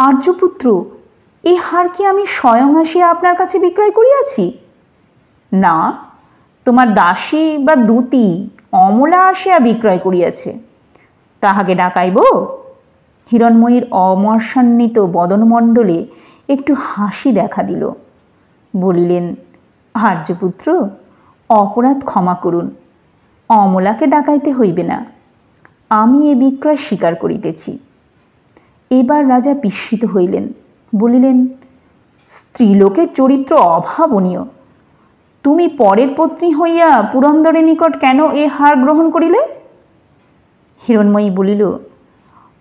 Speaker 1: আর্যপুত্র, এই হার কি আমি স্বয়ং আসিয়া আপনার কাছে বিক্রয় করিয়াছি? না, তোমার দাসী বা দূতী অমলা আসিয়া বিক্রয় করিয়াছে। তাহাকে ডাকাইব? হিরণময়ীর অমর্ষান্বিত বদনমণ্ডলে একটু হাসি দেখা দিল। বলিলেন, আর্যপুত্র, অপরাধ ক্ষমা করুন, অমলাকে ডাকাইতে হইবে না। আমি এ বিক্রয় স্বীকার করিতেছি। এবার রাজা বিস্মিত হইলেন। বলিলেন, স্ত্রীলোকের চরিত্র অভাবনীয়। তুমি পরের পত্নী হইয়া পুরন্দরের নিকট কেন এ হার গ্রহণ করিলে? হিরণময়ী বলিল,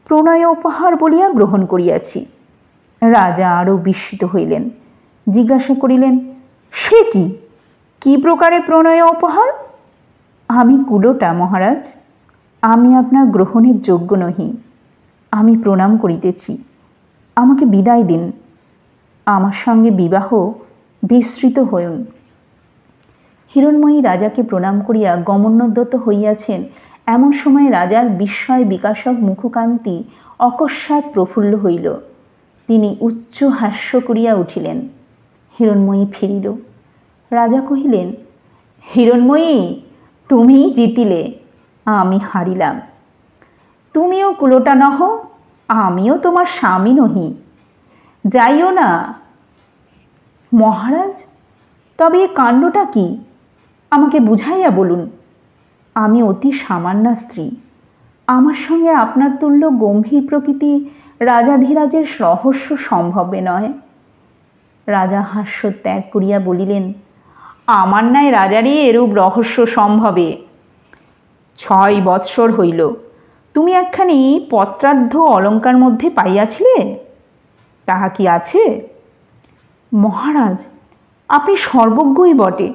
Speaker 1: প্রণয় উপহার বলিয়া গ্রহণ করিয়াছি। রাজা আরও বিস্মিত হইলেন। জিজ্ঞাসা করিলেন, সে কি? কি প্রকারে প্রণয় উপহার? আমি কুলোটা মহারাজ, আমি আপনার গ্রহণের যোগ্য নহি। আমি প্রণাম করিতেছি, আমাকে বিদায় দিন। আমার সঙ্গে বিবাহ বিস্তৃত হইন। হিরণময়ী রাজাকে প্রণাম করিয়া গমনোদ্যত হইয়াছেন, এমন সময় রাজার বিস্ময় বিকাশক মুখকান্তি অকস্মাৎ প্রফুল্ল হইল। তিনি উচ্চ হাস্য করিয়া উঠিলেন। হিরণময়ী ফিরিল। রাজা কহিলেন, হিরণময়ী, তুমি জিতিলে, আমি হারিলাম। তুমিও কুলোটা নহ, আমিও তোমার স্বামী নহি। যাইও না। মহারাজ, তবে এ কাণ্ডটা কি? আমাকে বুঝাইয়া বলুন। আমি অতি সামান্য স্ত্রী। আমার সঙ্গে আপনার তুল্য গম্ভীর প্রকৃতি রাজাধিরাজের রহস্য সম্ভবে নয়। রাজা হাস্য ত্যাগ করিয়া বলিলেন, আমার ন্যায় রাজারই এরূপ রহস্য সম্ভবে। 6 বৎসর হইল তুমি একখানি পত্রার্ধ অলঙ্কার মধ্যে পাইয়াছিলে, তাহা কি আছে? মহারাজ, আপনি সর্বজ্ঞই বটে।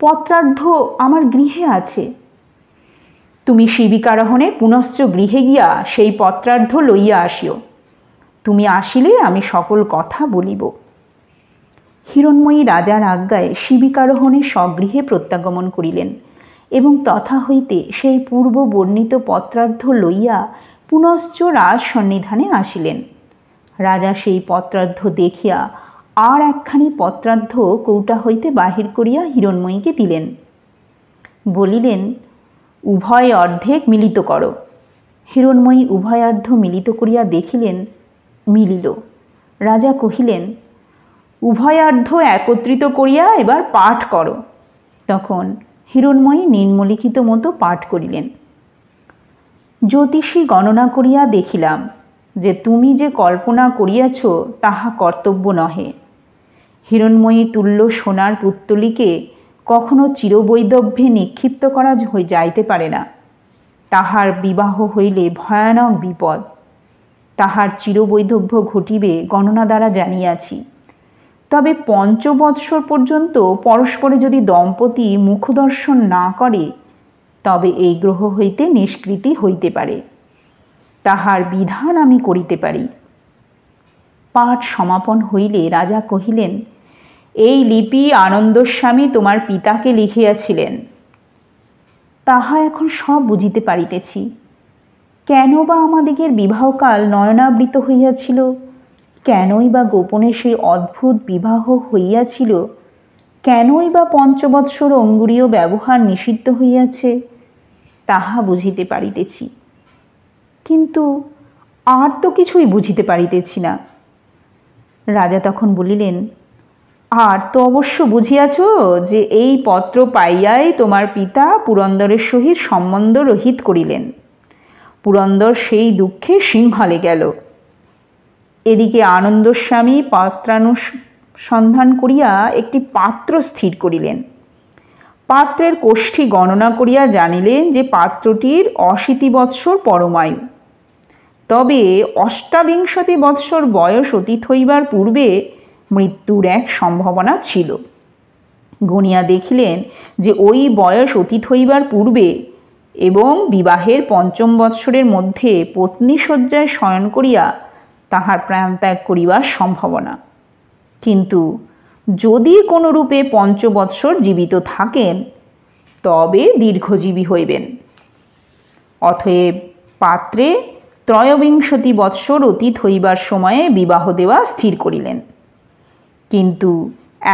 Speaker 1: পত্রার্ধ আমার গৃহে আছে। তুমি শিবিকারোহণে পুনশ্চ গৃহে গিয়া সেই পত্রার্ধ লইয়া আসিও। তুমি আসিলে আমি সকল কথা বলিব। হিরণময়ী রাজার আজ্ঞায় শিবিকারোহণে স্বগৃহে প্রত্যাগমন করিলেন এবং তথা হইতে সেই পূর্ব বর্ণিত পত্রার্ধ লইয়া পুনশ্চ রাজ সন্নিধানে আসিলেন। রাজা সেই পত্রার্ধ দেখিয়া আর একখানি পত্রার্ধ কৌটা হইতে বাহির করিয়া হিরণময়ীকে দিলেন। বলিলেন, উভয় অর্ধেক মিলিত করো। হিরণময়ী উভয়ার্ধ মিলিত করিয়া দেখিলেন, মিলিল। রাজা কহিলেন, উভয়ার্ধ একত্রিত করিয়া এবার পাঠ করো। তখন হিরণময়ী নিম্নলিখিত মতো পাঠ করিলেন। জ্যোতিষী গণনা করিয়া দেখিলাম যে তুমি যে কল্পনা করিয়াছ তাহা কর্তব্য নহে। হিরণময়ী তুল্য সোনার পুত্তলিকে কখনো চিরবৈদভ্যে নিক্ষিপ্ত করা যাইতে পারে না। তাহার বিবাহ হইলে ভয়ানক বিপদ। তাহার চিরবৈধব্য ঘটিবে গণনা দ্বারা জানিয়াছি। তবে 5 বৎসর পর্যন্ত পরস্পরে যদি দম্পতি মুখদর্শন না করে, তবে এই গ্রহ হইতে নিষ্কৃতি হইতে পারে। তাহার বিধান আমি করিতে পারি। পাঠ সমাপন হইলে রাজা কহিলেন, এই লিপি আনন্দস্বামী তোমার পিতাকে লিখিয়াছিলেন। তাহা এখন সব বুঝিতে পারিতেছি। কেন বা আমাদিগের বিবাহকাল নয়নাবৃত হইয়াছিল, কেনই বা গোপনে সেই অদ্ভুত বিবাহ হইয়াছিল, কেনই বা 5 বৎসর অঙ্গুরীয় ব্যবহার নিষিদ্ধ হইয়াছে, তাহা বুঝিতে পারিতেছি। কিন্তু আর তো কিছুই বুঝিতে পারিতেছি না। রাজা তখন বলিলেন, আর তো অবশ্য বুঝিয়াছ যে এই পত্র পাইয়াই তোমার পিতা পুরন্দরের সহিত সম্বন্ধ রহিত করিলেন। পুরন্দর সেই দুঃখে সিংহলে গেল। এদিকে আনন্দস্বামী পাত্রানুসন্ধান করিয়া একটি পাত্র স্থির করিলেন। পাত্রের কোষ্ঠী গণনা করিয়া জানিলেন যে পাত্রটির ৮০ বৎসর পরমায়ু। তবে ৮৮ বৎসর বয়স অতীত হইবার পূর্বে মৃত্যুর এক সম্ভাবনা ছিল। গণিয়া দেখিলেন যে ওই বয়স অতীত হইবার পূর্বে এবং বিবাহের ৫ম বৎসরের মধ্যে পত্নী শয্যায় শয়ন করিয়া তাহার প্রাণত্যাগ করিবার সম্ভাবনা। কিন্তু যদি কোনরূপে ৫ বৎসর জীবিত থাকেন তবে দীর্ঘজীবী হইবেন। অতএব পাত্রে ৩৩ বৎসর অতীত হইবার সময়ে বিবাহ দেওয়া স্থির করিলেন। কিন্তু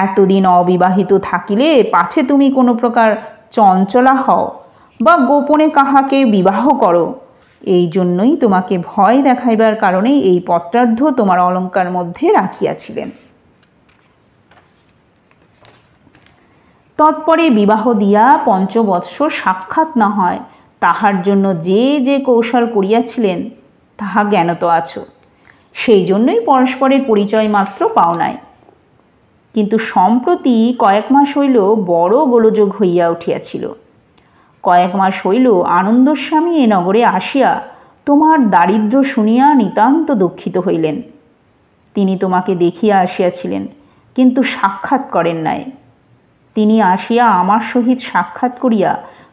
Speaker 1: এতদিন অবিবাহিত থাকিলে পাছে তুমি কোনো প্রকার চঞ্চলা হও বা গোপনে কাহাকে বিবাহ করো, এই জন্যই তোমাকে ভয় দেখাইবার কারণে এই পত্রার্ধ তোমার অলঙ্কার মধ্যে রাখিয়াছিলেন। তৎপরে বিবাহ দিয়া ৫ বৎসর সাক্ষাৎ না হয় তাহার জন্য যে যে কৌশল করিয়াছিলেন তাহা জ্ঞানত আছো। সেই জন্যই পরস্পরের পরিচয় মাত্র পাও নাই। কিন্তু সম্প্রতি কয়েক মাস হইল বড় গোলযোগ হইয়া উঠিয়াছিল। কয়েক মাস হইল আনন্দস্বামী এ নগরে আসিয়া তোমার দারিদ্র্য শুনিয়া নিতান্ত দুঃখিত হইলেন। তিনি তোমাকে দেখিয়া আসিয়াছিলেন, কিন্তু সাক্ষাৎ করেন নাই। তিনি আসিয়া আমার সহিত সাক্ষাৎ করিয়া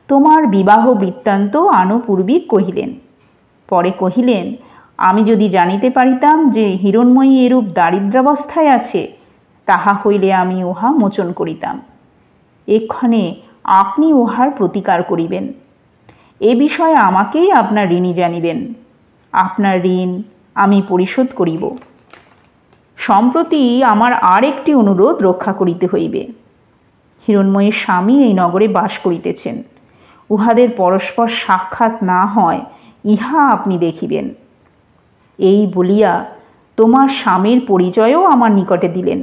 Speaker 1: তোমার বিবাহ বৃত্তান্ত আনুপূর্বিক কহিলেন। পরে কহিলেন, আমি যদি জানিতে পারিতাম যে হিরণ্ময়ী এরূপ দারিদ্রাবস্থায় আছে, তাহা হইলে আমি উহা মোচন করিতাম। এক্ষণে আপনি উহার প্রতিকার করিবেন। এ বিষয়ে আমাকেই আপনার ঋণী জানিবেন। আপনার ঋণ আমি পরিশোধ করিব। সম্প্রতি আমার আর একটি অনুরোধ রক্ষা করিতে হইবে। হিরণ্ময়ীর স্বামী এই নগরে বাস করিতেছেন। উহাদের পরস্পর সাক্ষাৎ না হয় ইহা আপনি দেখিবেন। এই বলিয়া তোমার স্বামীর পরিচয়ও আমার নিকটে দিলেন।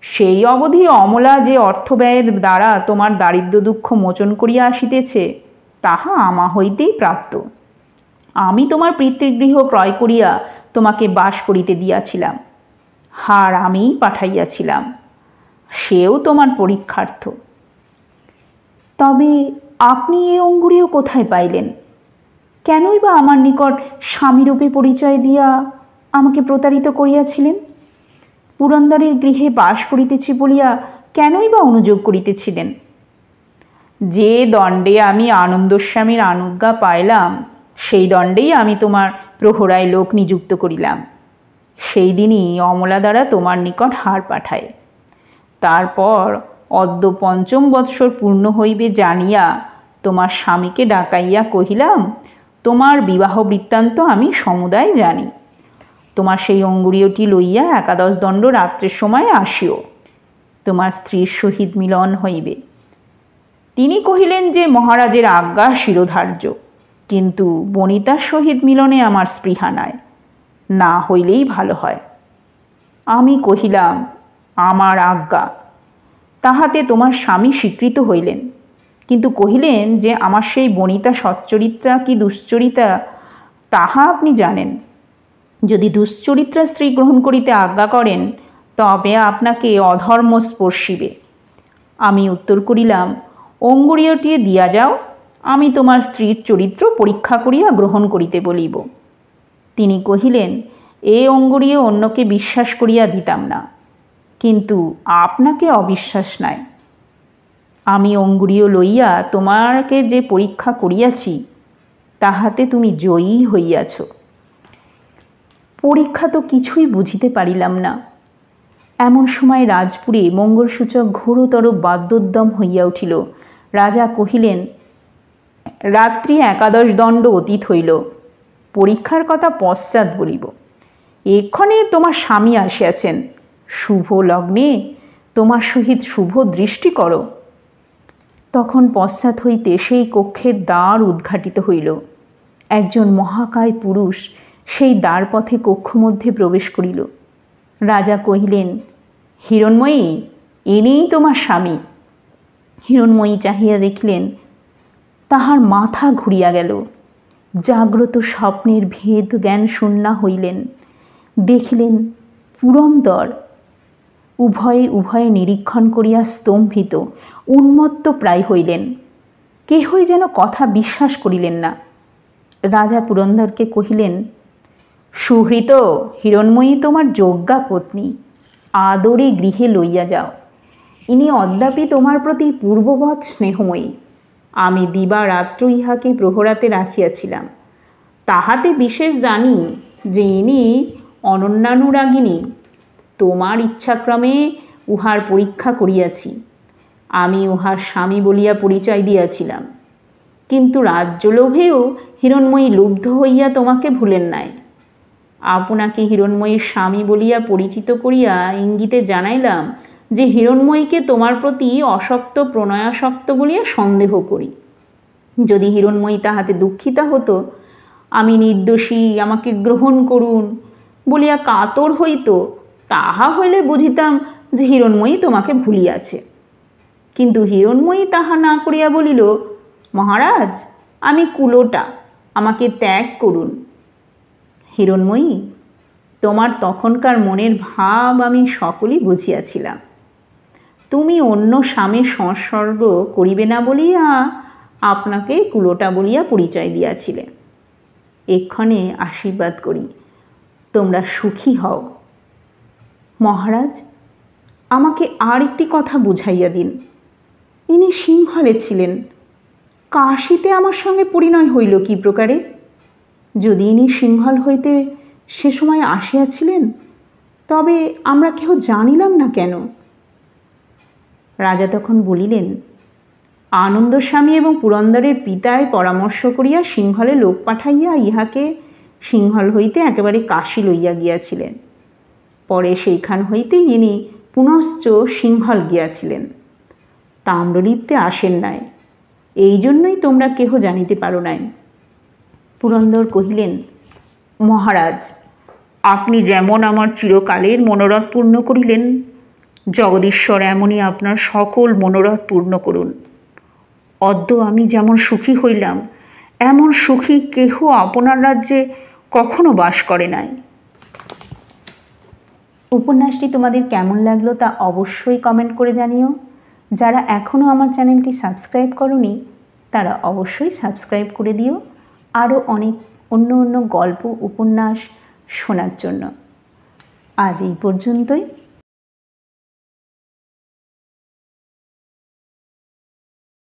Speaker 1: সেই অবধি অমলা যে অর্থব্যয়ের দ্বারা তোমার দারিদ্র্য দুঃখ মোচন করিয়া আসিতেছে তাহা আমা হইতেই প্রাপ্ত। আমি তোমার পিতৃগৃহ ক্রয় করিয়া তোমাকে বাস করিতে দিয়াছিলাম। হার আমিই পাঠাইয়াছিলাম, সেও তোমার পরীক্ষার্থ। তবে আপনি এ অঙ্গুরীও কোথায় পাইলেন? কেনই বা আমার নিকট স্বামীরূপে পরিচয় দিয়া আমাকে প্রতারিত করিয়াছিলেন? পুরন্দরের গৃহে বাস করিতেছি বলিয়া কেনই বা অনুযোগ করিতেছিলেন? যে দণ্ডে আমি আনন্দস্বামীর আনুজ্ঞা পাইলাম সেই দণ্ডেই আমি তোমার প্রহরায় লোক নিযুক্ত করিলাম। সেই দিনই অমলা দ্বারা তোমার নিকট হার পাঠায়। তারপর অদ্য ৫ম বৎসর পূর্ণ হইবে জানিয়া তোমার স্বামীকে ডাকাইয়া কহিলাম, তোমার বিবাহ বৃত্তান্ত আমি সমুদায় জানি। তোমার সেই অঙ্গুরীয়টি লইয়া ১১ দণ্ড রাত্রের সময় আসিও। তোমার স্ত্রীর সহিত মিলন হইবে। তিনি কহিলেন যে মহারাজের আজ্ঞা শিরোধার্য, কিন্তু বনিতার সহিত মিলনে আমার স্পৃহা নাই, না হইলেই ভালো হয়। আমি কহিলাম, আমার আজ্ঞা। তাহাতে তোমার স্বামী স্বীকৃত হইলেন, কিন্তু কহিলেন যে আমার সেই বনিতা সচ্চরিত্রা কি দুশ্চরিতা তাহা আপনি জানেন। যদি দুশ্চরিত্রা স্ত্রী গ্রহণ করিতে আজ্ঞা করেন তবে আপনাকে অধর্ম স্পর্শিবে। আমি উত্তর করিলাম, অঙ্গুরীয়টি দিয়া যাও, আমি তোমার স্ত্রীর চরিত্র পরীক্ষা করিয়া গ্রহণ করিতে বলিব। তিনি কহিলেন, এ অঙ্গুরীয় অন্যকে বিশ্বাস করিয়া দিতাম না, কিন্তু আপনাকে অবিশ্বাস নাই। আমি অঙ্গুরীয় লইয়া তোমাকে যে পরীক্ষা করিয়াছি তাহাতে তুমি জয়ী হইয়াছ। পরীক্ষা তো কিছুই বুঝিতে পারিলাম না। এমন সময় রাজপুরে মঙ্গলসূচক ঘোরতর বাদ্যোদ্যম হইয়া উঠিল। রাজা কহিলেন, রাত্রি ১১ দণ্ড অতীত হইল, পরীক্ষার কথা পশ্চাৎ বলিব। এক্ষণে তোমার স্বামী আসিয়াছেন, শুভ লগ্নে তোমার সহিত শুভ দৃষ্টি করো। তখন পশ্চাৎ হইতে সেই কক্ষের দ্বার উদ্ঘাটিত হইল। একজন মহাকায় পুরুষ সেই দ্বারপথে কক্ষ মধ্যে প্রবেশ করিল। রাজা কহিলেন, হিরণময়ী, ইনিই তোমার স্বামী। হিরণময়ী চাহিয়া দেখিলেন, তাহার মাথা ঘুরিয়া গেল। জাগ্রত স্বপ্নের ভেদ জ্ঞান শূন্যা হইলেন। দেখিলেন পুরন্দর। উভয়ে উভয়ে নিরীক্ষণ করিয়া স্তম্ভিত, উন্মত্ত প্রায় হইলেন। কেহই যেন কথা বিশ্বাস করিলেন না। রাজা পুরন্দরকে কহিলেন, সুহৃত, হিরণময়ী তোমার যোগ্যা পত্নী, আদরে গৃহে লইয়া যাও। ইনি অদ্যাপি তোমার প্রতি পূর্ববৎ স্নেহময়ী। আমি দিবারাত্র ইহাকে প্রহরাতে রাখিয়াছিলাম। তাহাতে বিশেষ জানি যে ইনি অনন্যানুরাগিনী। তোমার ইচ্ছাক্রমে উহার পরীক্ষা করিয়াছি। আমি উহার স্বামী বলিয়া পরিচয় দিয়াছিলাম, কিন্তু রাজ্যলোভেও হিরণময়ী লুব্ধ হইয়া তোমাকে ভুলেন নাই। আপনাকে হিরণময়ীর স্বামী বলিয়া পরিচিত করিয়া ইঙ্গিতে জানাইলাম যে হিরণময়ীকে তোমার প্রতি অশক্ত প্রণয়াসক্ত বলিয়া সন্দেহ করি। যদি হিরণময়ী তাহাতে দুঃখিতা হতো, আমি নির্দোষী, আমাকে গ্রহণ করুন বলিয়া কাতর হইত, তাহা হইলে বুঝিতাম যে হিরণময়ী তোমাকে ভুলিয়াছে। কিন্তু হিরণময়ী তাহা না করিয়া বলিল, মহারাজ, আমি কুলোটা, আমাকে ত্যাগ করুন। হিরণময়ী, তোমার তখনকার মনের ভাব আমি সকলই বুঝিয়াছিলাম। তুমি অন্য স্বামীর সংসর্গ করিবে না বলিয়া আপনাকে কুলোটা বলিয়া পরিচয় দিয়াছিলে। এক্ষণে আশীর্বাদ করি, তোমরা সুখী হও। মহারাজ, আমাকে আর একটি কথা বুঝাইয়া দিন। ইনি সিংহলে ছিলেন, কাশীতে আমার সঙ্গে পরিণয় হইল কি প্রকারে? যদি ইনি সিংহল হইতে সে সময় আসিয়াছিলেন, তবে আমরা কেহ জানিলাম না কেন? রাজা তখন বলিলেন, আনন্দস্বামী এবং পুরন্দরের পিতায় পরামর্শ করিয়া সিংহলে লোক পাঠাইয়া ইহাকে সিংহল হইতে একেবারে কাশী লইয়া গিয়াছিলেন। পরে সেইখান হইতেই ইনি পুনশ্চ সিংহল গিয়াছিলেন, তাম্রলিপ্তে আসেন নাই। এই জন্যই তোমরা কেহ জানিতে পারো নাই। পুরন্দর কহিলেন, মহারাজ, আপনি যেমন আমার চিরকালের মনোরথ পূর্ণ করিলেন, জগদীশ্বর এমনই আপনার সকল মনোরথ পূর্ণ করুন। অদ্য আমি যেমন সুখী হইলাম, এমন সুখী কেহ আপনার রাজ্যে কখনো বাস করে নাই। উপন্যাসটি তোমাদের কেমন লাগলো তা অবশ্যই কমেন্ট করে জানিও। যারা এখনও আমার চ্যানেলটি সাবস্ক্রাইব করোনি, তারা অবশ্যই সাবস্ক্রাইব করে দিও আরও অনেক অন্য অন্য গল্প উপন্যাস শোনার জন্য। আজ এই পর্যন্তই।